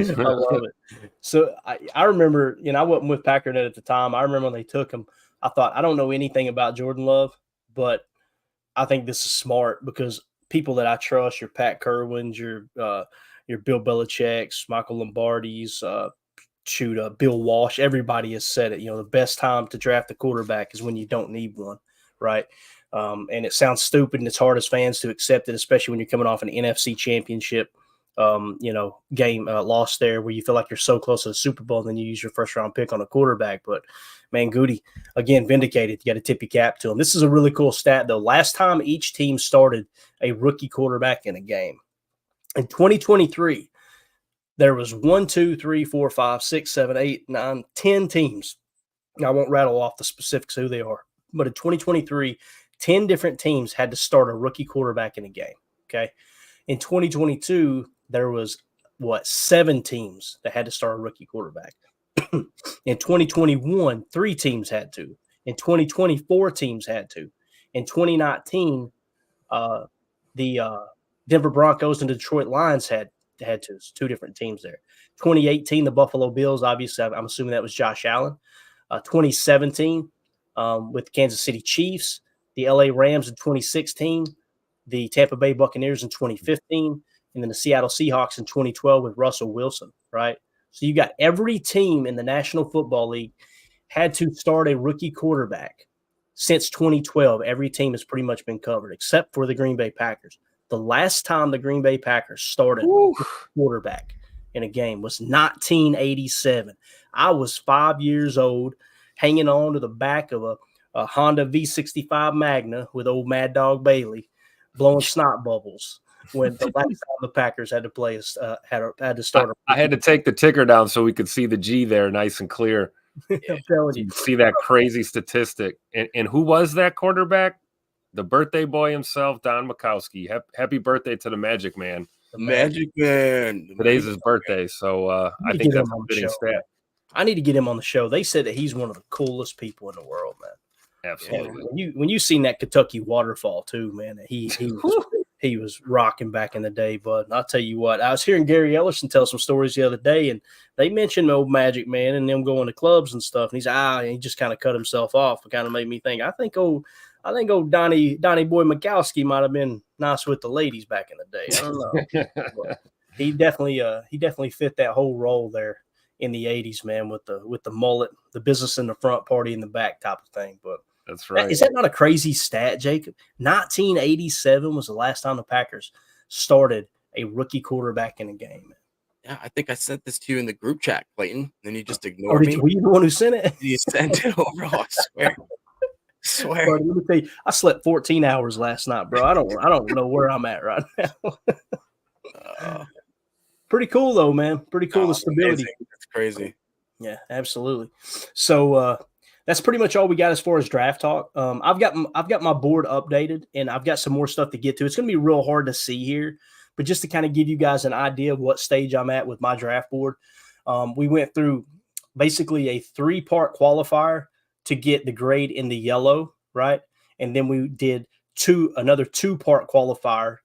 love it. So I remember, I wasn't with Packernet at the time. I remember when they took him, I thought, I don't know anything about Jordan Love, but I think this is smart because people that I trust, your Pat Kerwins, your Bill Belichick's, Michael Lombardi's, Bill Walsh, everybody has said it. The best time to draft a quarterback is when you don't need one, right? And it sounds stupid and it's hard as fans to accept it, especially when you're coming off an NFC championship, game lost there where you feel like you're so close to the Super Bowl and then you use your first round pick on a quarterback. But man, Goody, again, vindicated. You got to tip your cap to him. This is a really cool stat, though. Last time each team started a rookie quarterback in a game. In 2023, there was 1, 2, 3, 4, 5, 6, 7, 8, 9, 10 teams. Now, I won't rattle off the specifics of who they are, but in 2023, 10 different teams had to start a rookie quarterback in a game. Okay. In 2022, there was 7 teams that had to start a rookie quarterback. In 2021, 3 teams had to. In 2020, 4 teams had to. In 2019, the Denver Broncos and Detroit Lions had to. It's 2 different teams there. 2018, the Buffalo Bills, obviously, I'm assuming that was Josh Allen. 2017, with Kansas City Chiefs, the LA Rams in 2016, the Tampa Bay Buccaneers in 2015, and then the Seattle Seahawks in 2012 with Russell Wilson, right? So you got every team in the National Football League had to start a rookie quarterback since 2012. Every team has pretty much been covered except for the Green Bay Packers. The last time the Green Bay Packers started a quarterback in a game was 1987. I was 5 years old, hanging on to the back of a Honda V65 Magna with old Mad Dog Bailey, blowing snot bubbles when the last time the Packers had to play had to start. I had to take the ticker down so we could see the G there nice and clear. I'm telling you. See that crazy statistic. And who was that quarterback? The birthday boy himself, Don Majkowski. Happy birthday to the Magic Man. The Magic Man. Today's his birthday, so I think that's a fitting stat. I need to get him on the show. They said that he's one of the coolest people in the world, man. Absolutely. When you seen that Kentucky waterfall too, man, he was rocking back in the day. But I'll tell you what, I was hearing Gary Ellerson tell some stories the other day, and they mentioned old Magic Man and them going to clubs and stuff. And he just kind of cut himself off. It kind of made me think. I think old Donnie Boy Majkowski might have been nice with the ladies back in the day. I don't know. he definitely fit that whole role there in the 80s, man, with the mullet, the business in the front, party in the back type of thing. But that's right. Is that not a crazy stat, Jacob? 1987 was the last time the Packers started a rookie quarterback in a game. Yeah, I think I sent this to you in the group chat, Clayton. Then you just ignored me. Were you the one who sent it? You sent it over. I swear. Bro, let me tell you, I slept 14 hours last night, bro. I don't know where I'm at right now. Pretty cool though, man. Pretty cool. The stability. That's crazy. Yeah, absolutely. So that's pretty much all we got as far as draft talk. I've got my board updated, and I've got some more stuff to get to. It's going to be real hard to see here, but just to kind of give you guys an idea of what stage I'm at with my draft board, we went through basically a 3-part qualifier to get the grade in the yellow, right? And then we did another 2-part qualifier,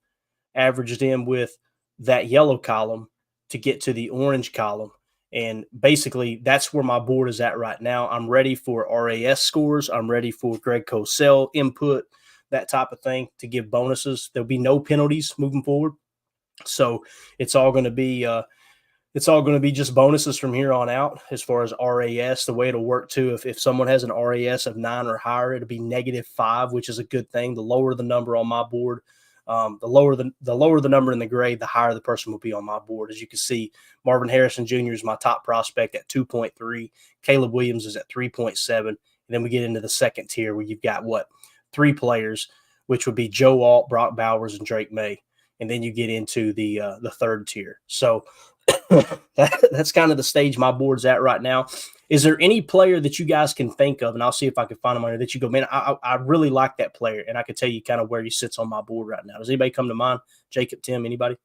averaged in with that yellow column to get to the orange column. And basically, that's where my board is at right now. I'm ready for RAS scores. I'm ready for Greg Cosell input, that type of thing, to give bonuses. There'll be no penalties moving forward. So it's all going to be just bonuses from here on out as far as RAS. The way it'll work too, if someone has an RAS of 9 or higher, it'll be -5, which is a good thing. The lower the number on my board, the lower the number in the grade, the higher the person will be on my board. As you can see, Marvin Harrison Jr. is my top prospect at 2.3. Caleb Williams is at 3.7. And then we get into the second tier where you've got 3 players, which would be Joe Alt, Brock Bowers, and Drake May. And then you get into the third tier. So that's kind of the stage my board's at right now. Is there any player that you guys can think of, and I'll see if I can find him on here, that you go, man, I really like that player, and I can tell you kind of where he sits on my board right now? Does anybody come to mind? Jacob, Tim, anybody?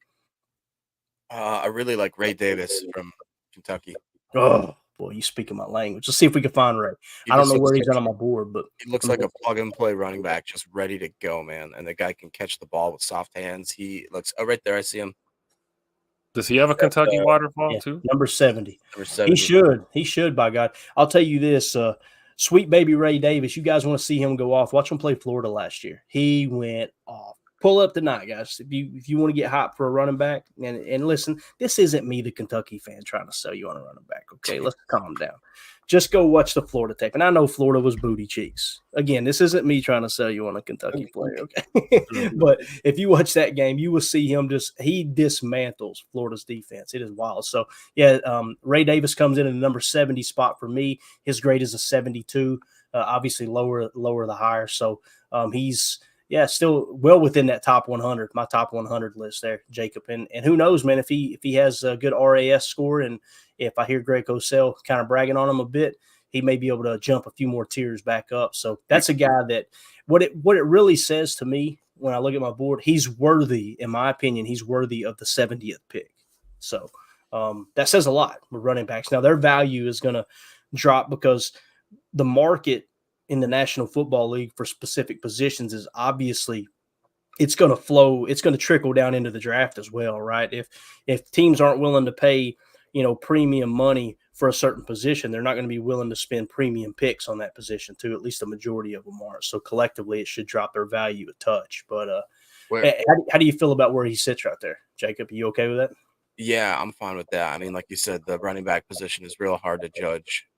I really like Ray Davis from Kentucky. Oh, boy, you speaking my language. Let's see if we can find Ray. I don't know where he's at on my board, but he looks like a plug-and-play running back, just ready to go, man. And the guy can catch the ball with soft hands. He looks – right there, I see him. Does he have a Kentucky waterfall too? Number 70. Number 70. He should, by God. I'll tell you this, sweet baby Ray Davis, you guys want to see him go off, watch him play Florida last year. He went off. pull up tonight, guys. If you want to get hot for a running back, and listen, this isn't me, the Kentucky fan, trying to sell you on a running back. Okay, let's calm down. Just go watch the Florida tape. And I know Florida was booty cheeks. Again, this isn't me trying to sell you on a Kentucky player, okay? But if you watch that game, you will see him he dismantles Florida's defense. It is wild. So, yeah, Ray Davis comes in at the number 70 spot for me. His grade is a 72. Obviously, lower the higher. So, he's still well within that top 100, my top 100 list there, Jacob. And who knows, man, if he has a good RAS score, and if I hear Greg Cosell kind of bragging on him a bit, he may be able to jump a few more tiers back up. So that's a guy that what it really says to me when I look at my board, he's worthy, in my opinion, he's worthy of the 70th pick. So that says a lot with running backs. Now, their value is going to drop because the market in the National Football League for specific positions is obviously it's going to flow. It's going to trickle down into the draft as well, right? If teams aren't willing to pay, premium money for a certain position, they're not going to be willing to spend premium picks on that position too. At least the majority of them are. So collectively, it should drop their value a touch. But how do you feel about where he sits right there, Jacob? Are you okay with that? Yeah, I'm fine with that. I mean, like you said, the running back position is real hard to judge.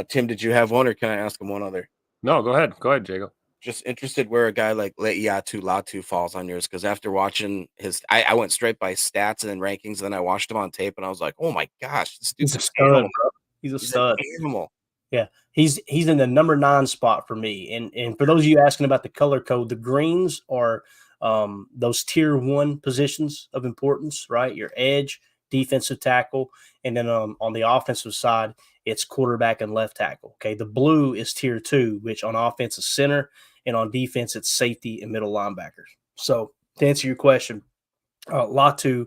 Tim, did you have one, or can I ask him one other? No, go ahead, Jacob. Just interested where a guy like Le'iatu Latu falls on yours, because after watching I went straight by stats and then rankings, and then I watched him on tape, and I was like, oh my gosh, this dude's a stud, bro. He's a stud. Animal. Yeah, he's in the number 9 spot for me. And for those of you asking about the color code, the greens are those tier 1 positions of importance, right? Your edge, defensive tackle, and then on the offensive side, it's quarterback and left tackle. Okay, the blue is tier 2, which on offense is center, and on defense it's safety and middle linebackers. So to answer your question, Latu,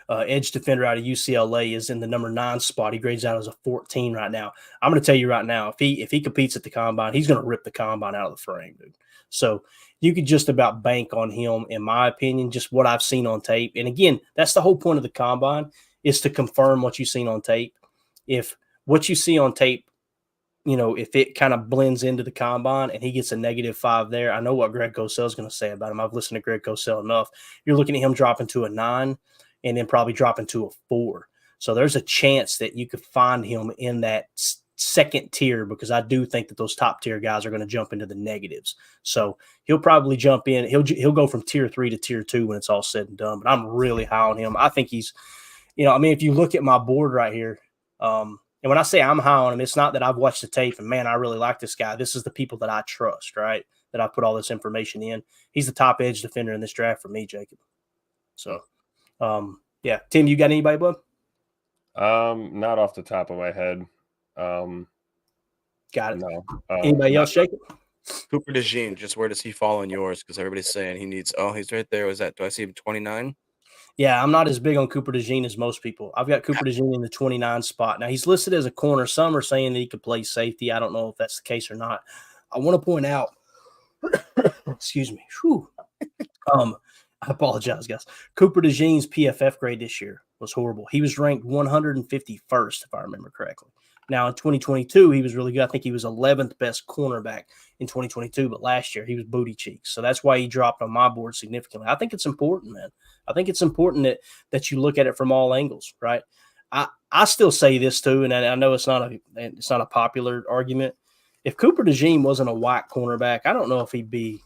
edge defender out of UCLA, is in the number 9 spot. He grades out as a 14 right now. I'm going to tell you right now, if he competes at the combine, he's going to rip the combine out of the frame, dude. So you could just about bank on him, in my opinion, just what I've seen on tape. And again, that's the whole point of the combine, is to confirm what you've seen on tape. If what you see on tape, if it kind of blends into the combine and he gets a -5 there, I know what Greg Cosell is going to say about him. I've listened to Greg Cosell enough. You're looking at him dropping to a 9 and then probably dropping to a 4. So there's a chance that you could find him in that second tier, because I do think that those top tier guys are going to jump into the negatives. So he'll probably jump in. He'll go from tier 3 to tier 2 when it's all said and done. But I'm really high on him. I think he's, if you look at my board right here, and when I say I'm high on him, it's not that I've watched the tape and, man, I really like this guy. This is the people that I trust, right, that I put all this information in. He's the top edge defender in this draft for me, Jacob. So, yeah. Tim, you got anybody, bud? Not off the top of my head. Got it. No. Anybody else, Jacob? Cooper DeJean, just where does he fall on yours? Because everybody's saying he needs – he's right there. Do I see him 29? Yeah, I'm not as big on Cooper DeJean as most people. I've got Cooper DeJean in the 29 spot. Now, he's listed as a corner. Some are saying that he could play safety. I don't know if that's the case or not. I want to point out – excuse me. I apologize, guys. Cooper DeJean's PFF grade this year was horrible. He was ranked 151st, if I remember correctly. Now, in 2022, he was really good. I think he was 11th best cornerback in 2022, but last year he was booty cheeks. So that's why he dropped on my board significantly. I think it's important, man. I think it's important that you look at it from all angles, right? I still say this too, and I know it's not a popular argument. If Cooper DeJean wasn't a white cornerback, I don't know if he'd be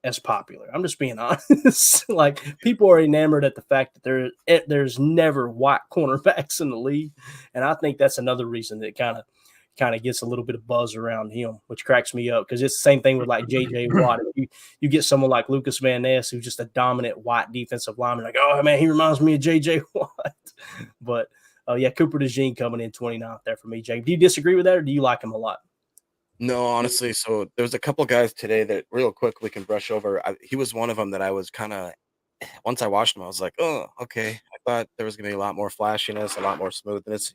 as popular. I'm just being honest. Like, people are enamored at the fact that there's never white cornerbacks in the league, and I think that's another reason that kind of gets a little bit of buzz around him, which cracks me up, because it's the same thing with like J.J. Watt. If you get someone like Lucas Van Ness, who's just a dominant white defensive lineman, like, oh man, he reminds me of J.J. Watt. But yeah, Cooper DeJean coming in 29th there for me, Jake. Do you disagree with that, or do you like him a lot? No, honestly. So there was a couple guys today that real quick we can brush over. He was one of them that I was kind of, once I watched him, I was like, oh, okay. I thought there was going to be a lot more flashiness, a lot more smoothness.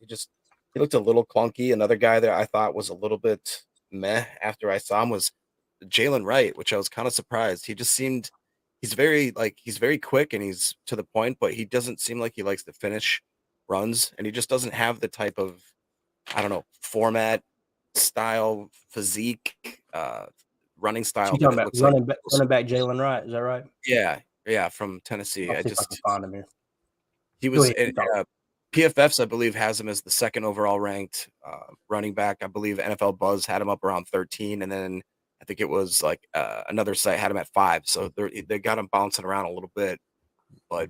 He looked a little clunky. Another guy that I thought was a little bit meh after I saw him was Jalen Wright, which I was kind of surprised. He just seemed, he's very quick and he's to the point, but he doesn't seem like he likes to finish runs, and he just doesn't have the type of, I don't know, format, style, physique, running style. You But talking it about looks running back Jalen Wright? Is that right? yeah, from Tennessee. I'll I see if I can just find him here. he Go was ahead. in, PFFs, I believe, has him as the second overall ranked running back. I believe NFL Buzz had him up around 13, and then I think it was like another site had him at 5. So they got him bouncing around a little bit. But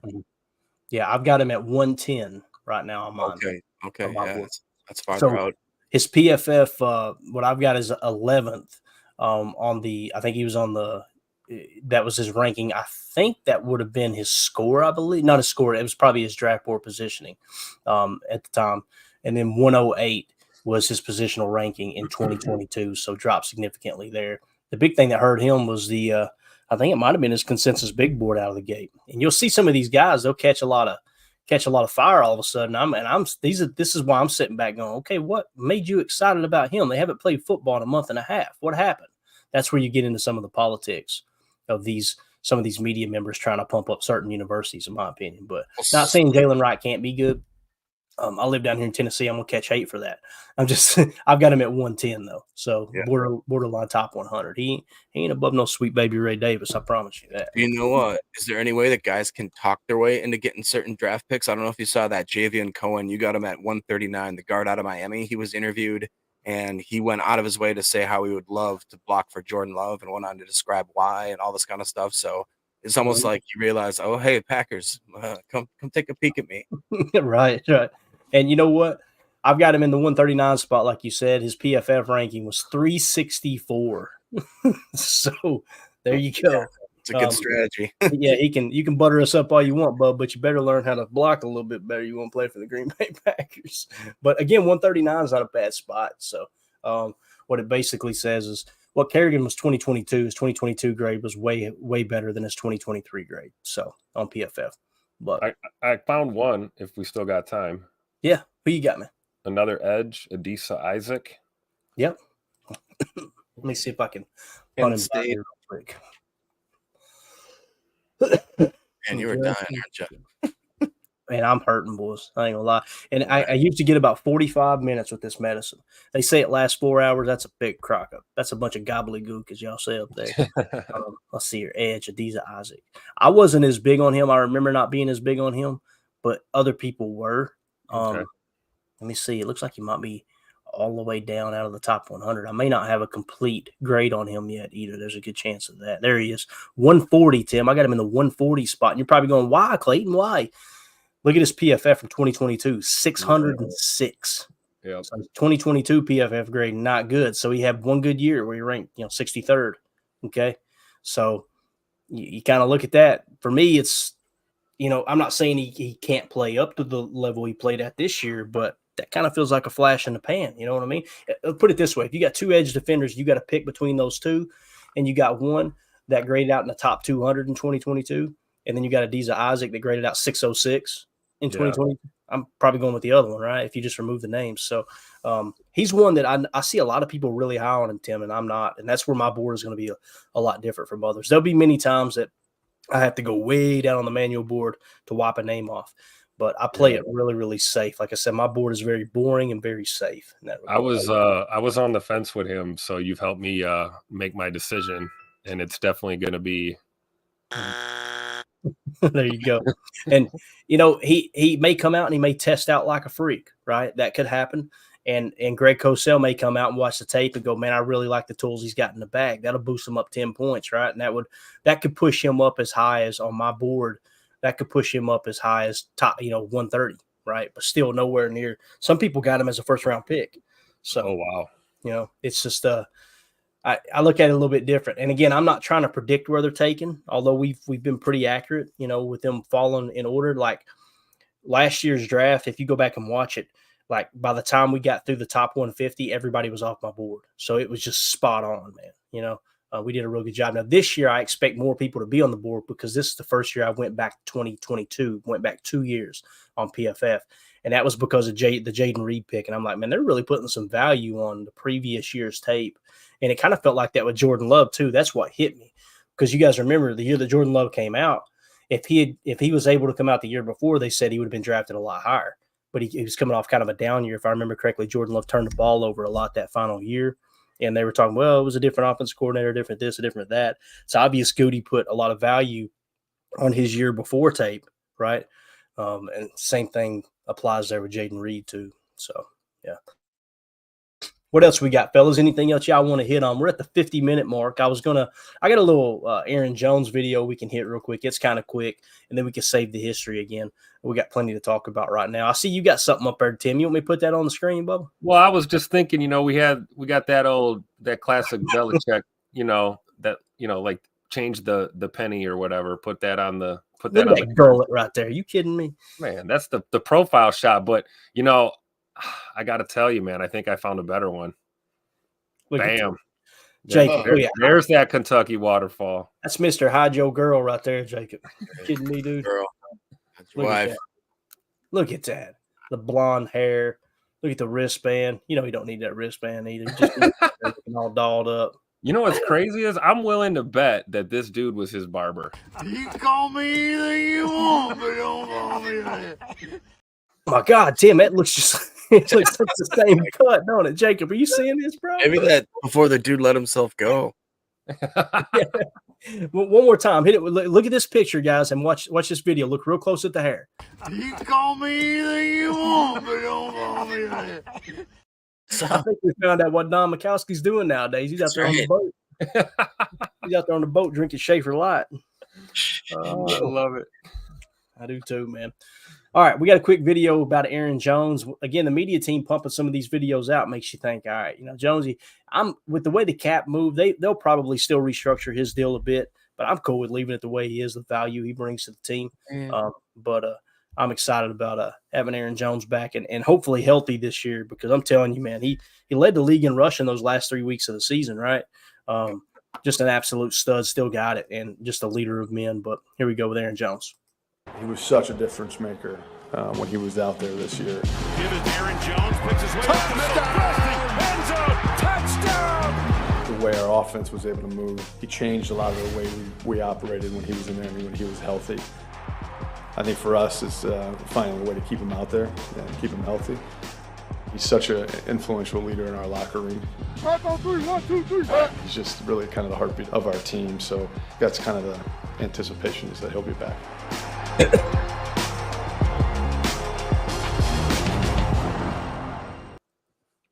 Yeah, I've got him at 110 right now on mine. Okay, my yeah, board. that's farther out. His PFF, what I've got is 11th on the. I think he was on the. That was his ranking. I think that would have been his score. I believe not his score. It was probably his draft board positioning at the time. And then 108 was his positional ranking in 2022. So dropped significantly there. The big thing that hurt him was the. I think it might have been his consensus big board out of the gate. And you'll see some of these guys. They'll catch a lot of fire all of a sudden. This is why I'm sitting back going, okay, what made you excited about him? They haven't played football in a month and a half. What happened? That's where you get into some of the politics of some of these media members trying to pump up certain universities, in my opinion. But not saying Jalen Wright can't be good. I live down here in Tennessee. I'm gonna catch hate for that. I've got him at 110 though, so borderline top 100. He ain't above no sweet baby Ray Davis. I promise you that. You know what? Is there any way that guys can talk their way into getting certain draft picks? I don't know if you saw that Javion Cohen. You got him at 139, the guard out of Miami. He was interviewed, and he went out of his way to say how he would love to block for Jordan Love, and went on to describe why and all this kind of stuff. So it's almost like you realize, oh, hey, Packers, come take a peek at me. Right. And you know what? I've got him in the 139 spot, like you said. His PFF ranking was 364. So there you go. Yeah, it's a good strategy. Yeah, you can butter us up all you want, bub, but you better learn how to block a little bit better. You want to play for the Green Bay Packers. But again, 139 is not a bad spot. So what it basically says is what Kerrigan was 2022. His 2022 grade was way, way better than his 2023 grade. So on PFF. But I found one if we still got time. Yeah, who you got, man? Another edge, Adisa Isaac. Yep. Let me see if I can run him down here real quick. And you were dying, aren't you? Man, I'm hurting, boys. I ain't gonna lie. And I used to get about 45 minutes with this medicine. They say it lasts 4 hours. That's a big crock up. That's a bunch of gobbledygook, as y'all say up there. Let's see here. Edge, Adisa Isaac. I wasn't as big on him. I remember not being as big on him, but other people were. Okay. Let me see. It looks like he might be all the way down out of the top 100. I may not have a complete grade on him yet either. There's a good chance of that. There he is. 140, Tim. I got him in the 140 spot. And you're probably going, why, Clayton? Why? Look at his PFF from 2022, 606. Yeah. So 2022 PFF grade, not good. So he had one good year where he ranked, 63rd. Okay. So you kind of look at that. For me, it's, I'm not saying he can't play up to the level he played at this year, but that kind of feels like a flash in the pan. You know what I mean? Put it this way. If you got two edge defenders, you got to pick between those two, and you got one that graded out in the top 200 in 2022, and then you got Adisa Isaac that graded out 606 in 2020. I'm probably going with the other one, right? If you just remove the names. So he's one that I see a lot of people really high on him, Tim, and I'm not. And that's where my board is going to be a lot different from others. There'll be many times that I have to go way down on the manual board to wipe a name off. But I play it really, really safe. Like I said, my board is very boring and very safe. In that regard. I was on the fence with him, so you've helped me make my decision, and it's definitely going to be. There you go. And he may come out and he may test out like a freak, right? That could happen. And Greg Cosell may come out and watch the tape and go, man, I really like the tools he's got in the bag. That'll boost him up 10 points, right? And that could push him up as high as on my board. That could push him up as high as top, 130, right? But still nowhere near. Some people got him as a first round pick. So, oh wow, it's just I look at it a little bit different. And again, I'm not trying to predict where they're taken, although we've been pretty accurate, with them falling in order. Like last year's draft, if you go back and watch it, like by the time we got through the top 150, everybody was off my board. So it was just spot on, man. We did a real good job. Now this year, I expect more people to be on the board because this is the first year I went back to 2022, went back 2 years on PFF. And that was because of the Jaden Reed pick. And I'm like, man, they're really putting some value on the previous year's tape. And it kind of felt like that with Jordan Love too. That's what hit me. Because you guys remember the year that Jordan Love came out, if he was able to come out the year before, they said he would have been drafted a lot higher. But he was coming off kind of a down year. If I remember correctly, Jordan Love turned the ball over a lot that final year. And they were talking, well, it was a different offensive coordinator, different this, a different that. It's obvious Goody put a lot of value on his year before tape, right? And same thing applies there with Jaden Reed too. So, yeah. What else we got, fellas? Anything else y'all want to hit on? We're at the 50-minute mark. I got a little Aaron Jones video we can hit real quick. It's kind of quick, and then we can save the history again. We got plenty to talk about right now. I see you got something up there, Tim. You want me to put that on the screen, Bubba? Well, I was just thinking, we got that classic Belichick, like change the penny or whatever, put that on the girl right there. Are you kidding me? Man, that's the profile shot, but I got to tell you, man, I think I found a better one. Bam. Jacob, there's that Kentucky waterfall. That's Mr. Hydro Girl right there, Jacob. You kidding me, dude? Girl. Look at that. The blonde hair. Look at the wristband. You don't need that wristband either. Just looking all dolled up. You know what's crazy is I'm willing to bet that this dude was his barber. You can call me anything you want, but don't call me that. Oh my God, Tim, that looks just it looks like the same cut, don't it? Jacob, are you seeing this, bro? Maybe that before the dude let himself go. One more time, hit it. Look at this picture, guys, and watch this video. Look real close at the hair. You can call me anything you want, but don't call me that. I think we found out what Don Mikowski's doing nowadays. He's out there on the boat. He's out there on the boat drinking Schaefer Light. I love it. I do too, man. All right, we got a quick video about Aaron Jones. Again, the media team pumping some of these videos out makes you think, all right, Jonesy, I'm with the way the cap moved, they'll probably still restructure his deal a bit, but I'm cool with leaving it the way he is, the value he brings to the team. But I'm excited about having Aaron Jones back and hopefully healthy this year, because I'm telling you, man, he led the league in rushing those last 3 weeks of the season, right? Just an absolute stud, still got it, and just a leader of men. But here we go with Aaron Jones. He was such a difference maker when he was out there this year. Give it to Aaron Jones, picks his way up the middle. End zone, touchdown! The way our offense was able to move, he changed a lot of the way we operated when he was in there and when he was healthy. I think for us, it's finding a way to keep him out there and keep him healthy. He's such an influential leader in our locker room. 5 on 3, 1, 2, 3. He's just really kind of the heartbeat of our team. So that's kind of the anticipation, is that he'll be back.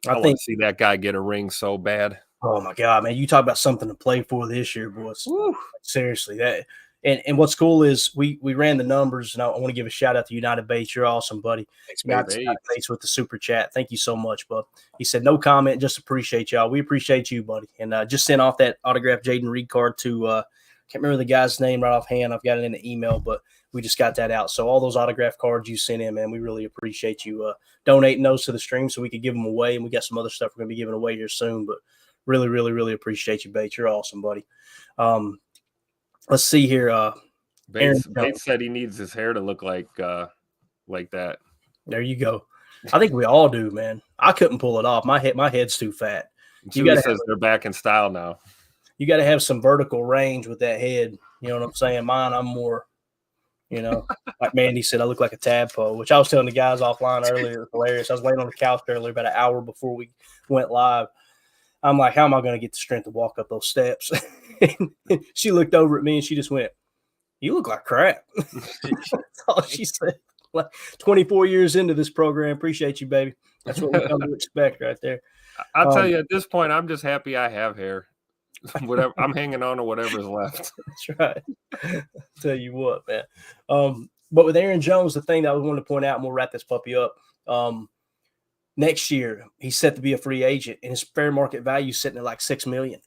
I want to see that guy get a ring so bad. Oh my God, man! You talk about something to play for this year, boys. Woo. Seriously, that. And what's cool is we ran the numbers, and I want to give a shout out to United Bates. You're awesome, buddy. Thanks, United Bates with the super chat. Thank you so much, bud. He said no comment, just appreciate y'all. We appreciate you, buddy. And just sent off that autographed Jaden Reed card to can't remember the guy's name right offhand. I've got it in the email, but we just got that out. So all those autograph cards you sent in, man, we really appreciate you donating those to the stream so we could give them away. And we got some other stuff we're going to be giving away here soon, but really, really, really appreciate you, Bates. You're awesome, buddy. Let's see here. Bates said he needs his hair to look like that. There you go. I think we all do, man. I couldn't pull it off. My head's too fat. Julie says they're back in style now. You got to have some vertical range with that head. You know what I'm saying? Mine, I'm more, like Mandy said, I look like a tadpole, which I was telling the guys offline earlier. It was hilarious. I was laying on the couch earlier about an hour before we went live. I'm like, how am I going to get the strength to walk up those steps? She looked over at me and she just went, "You look like crap." That's all she said. Like 24 years into this program. Appreciate you, baby. That's what we come to expect right there. I'll tell you, at this point, I'm just happy I have hair. Whatever, I'm hanging on to whatever's left. That's right. Tell you what, man. But with Aaron Jones, the thing that I wanted to point out, and we'll wrap this puppy up. Next year, he's set to be a free agent, and his fair market value is sitting at like $6 million.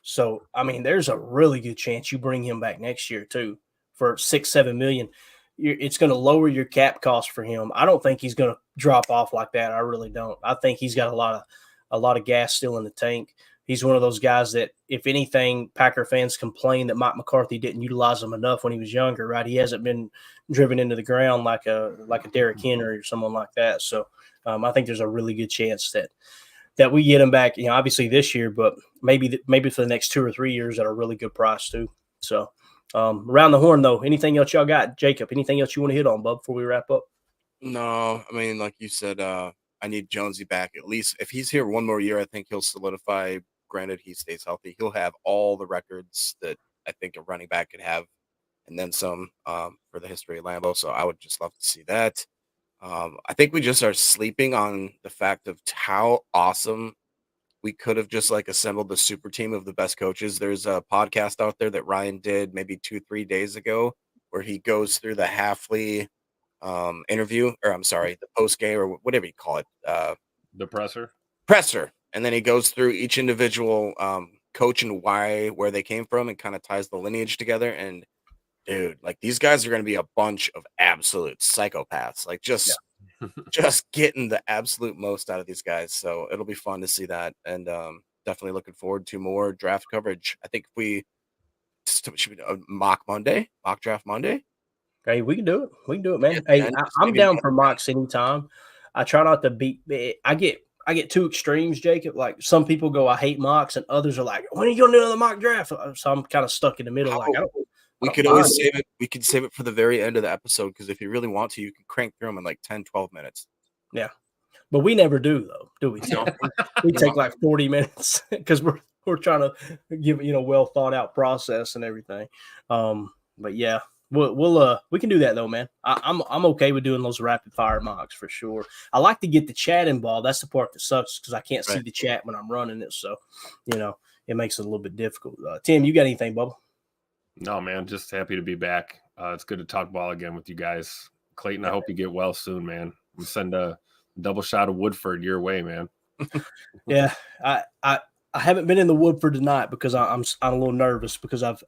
So, I mean, there's a really good chance you bring him back next year too for $6-7 million. It's going to lower your cap cost for him. I don't think he's going to drop off like that. I really don't. I think he's got a lot of gas still in the tank. He's one of those guys that, if anything, Packer fans complain that Mike McCarthy didn't utilize him enough when he was younger, right? He hasn't been driven into the ground like a Derrick Henry or someone like that. So I think there's a really good chance that we get him back, obviously this year, but maybe for the next 2 or 3 years at a really good price too. So around the horn, though, anything else y'all got? Jacob, anything else you want to hit on, bub, before we wrap up? No, I mean, like you said, I need Jonesy back. At least if he's here one more year, I think he'll solidify granted he stays healthy, he'll have all the records that I think a running back could have, and then some for the history of Lambeau. So I would just love to see that. I think we just are sleeping on the fact of how awesome we could have just like assembled the super team of the best coaches. There's a podcast out there that Ryan did maybe 2-3 days ago where he goes through the Hafley interview, or I'm sorry, the post game or whatever you call it. The presser. And then he goes through each individual coach and where they came from and kind of ties the lineage together. And dude, like these guys are going to be a bunch of absolute psychopaths. Like just getting the absolute most out of these guys. So it'll be fun to see that. And definitely looking forward to more draft coverage. I think if we should we mock draft Monday. Hey, we can do it. We can do it, man. Hey, I'm down for mocks anytime. I try not to beat. I get two extremes, Jacob. Like some people go, I hate mocks, and others are like, when are you gonna do another mock draft? So I'm kind of stuck in the middle. We could always save it. We could save it for the very end of the episode because if you really want to, you can crank through them in like 10-12 minutes. Yeah, but we never do though, do we? No. We take like 40 minutes because we're trying to give well thought out process and everything. But yeah. We can do that though, man. I'm okay with doing those rapid fire mocks for sure. I like to get the chat involved. That's the part that sucks because I can't see the chat when I'm running it, so it makes it a little bit difficult. Tim, you got anything, Bubba? No, man. Just happy to be back. It's good to talk ball again with you guys. Clayton, I hope you get well soon, man. I'm send a double shot of Woodford your way, man. Yeah, I haven't been in the Woodford tonight because I'm a little nervous because I've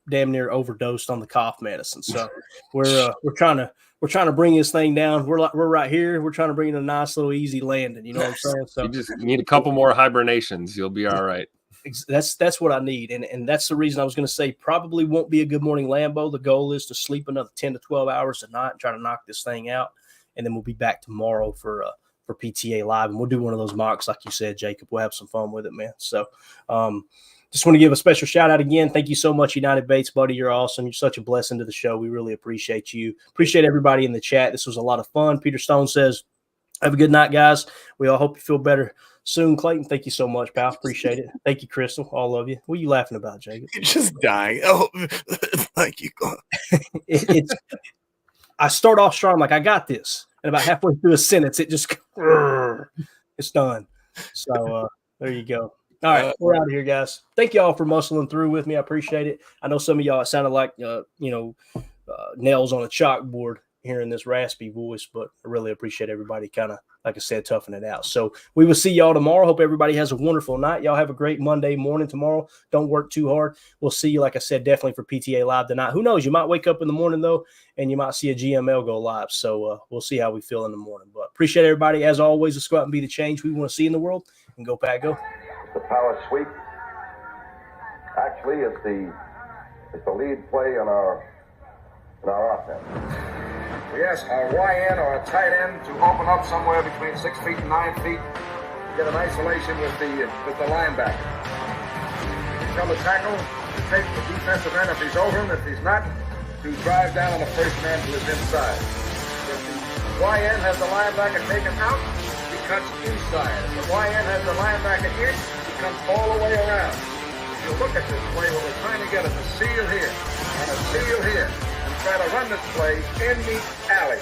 damn near overdosed on the cough medicine. So we're trying to bring this thing down. We're right here. We're trying to bring it a nice little easy landing. You know what I'm saying? So you just need a couple more hibernations. You'll be all right. That's what I need, and that's the reason I was going to say probably won't be a Good Morning Lambeau. The goal is to sleep another 10 to 12 hours a night and try to knock this thing out, and then we'll be back tomorrow for PTA Live, and we'll do one of those mocks like you said, Jacob. We'll have some fun with it, man. So just want to give a special shout out again. Thank you so much, United Bates, buddy. You're awesome. You're such a blessing to the show. We really appreciate you. Appreciate everybody in the chat. This was a lot of fun. Peter Stone says, have a good night, guys. We all hope you feel better soon. Clayton, thank you so much, pal. Appreciate it. Thank you, Crystal. All of you. What are you laughing about, Jacob? You're just dying. Oh, thank you. I start off strong, like I got this. And about halfway through a sentence, it just it's done. So there you go. All right, we're out of here, guys. Thank y'all for muscling through with me. I appreciate it. I know some of y'all, it sounded like nails on a chalkboard hearing this raspy voice, but I really appreciate everybody kind of, like I said, toughing it out. So we will see y'all tomorrow. Hope everybody has a wonderful night. Y'all have a great Monday morning tomorrow. Don't work too hard. We'll see you, like I said, definitely for PTA Live tonight. Who knows? You might wake up in the morning, though, and you might see a GML go live. So we'll see how we feel in the morning. But appreciate everybody. As always, let's go out and be the change we want to see in the world. And go, Pat, go. The power sweep. Actually, it's the lead play in our offense. We ask our YN or a tight end to open up somewhere between 6 feet and 9 feet. Get an isolation with the linebacker. Become a tackle, take the defensive end if he's over him. If he's not, to drive down on the first man to his inside. If the YN has the linebacker taken out, he cuts inside. If the YN has the linebacker in, he comes all the way around. If you look at this play, what we're trying to get is a seal here and a seal here. Try to run this play in the alley.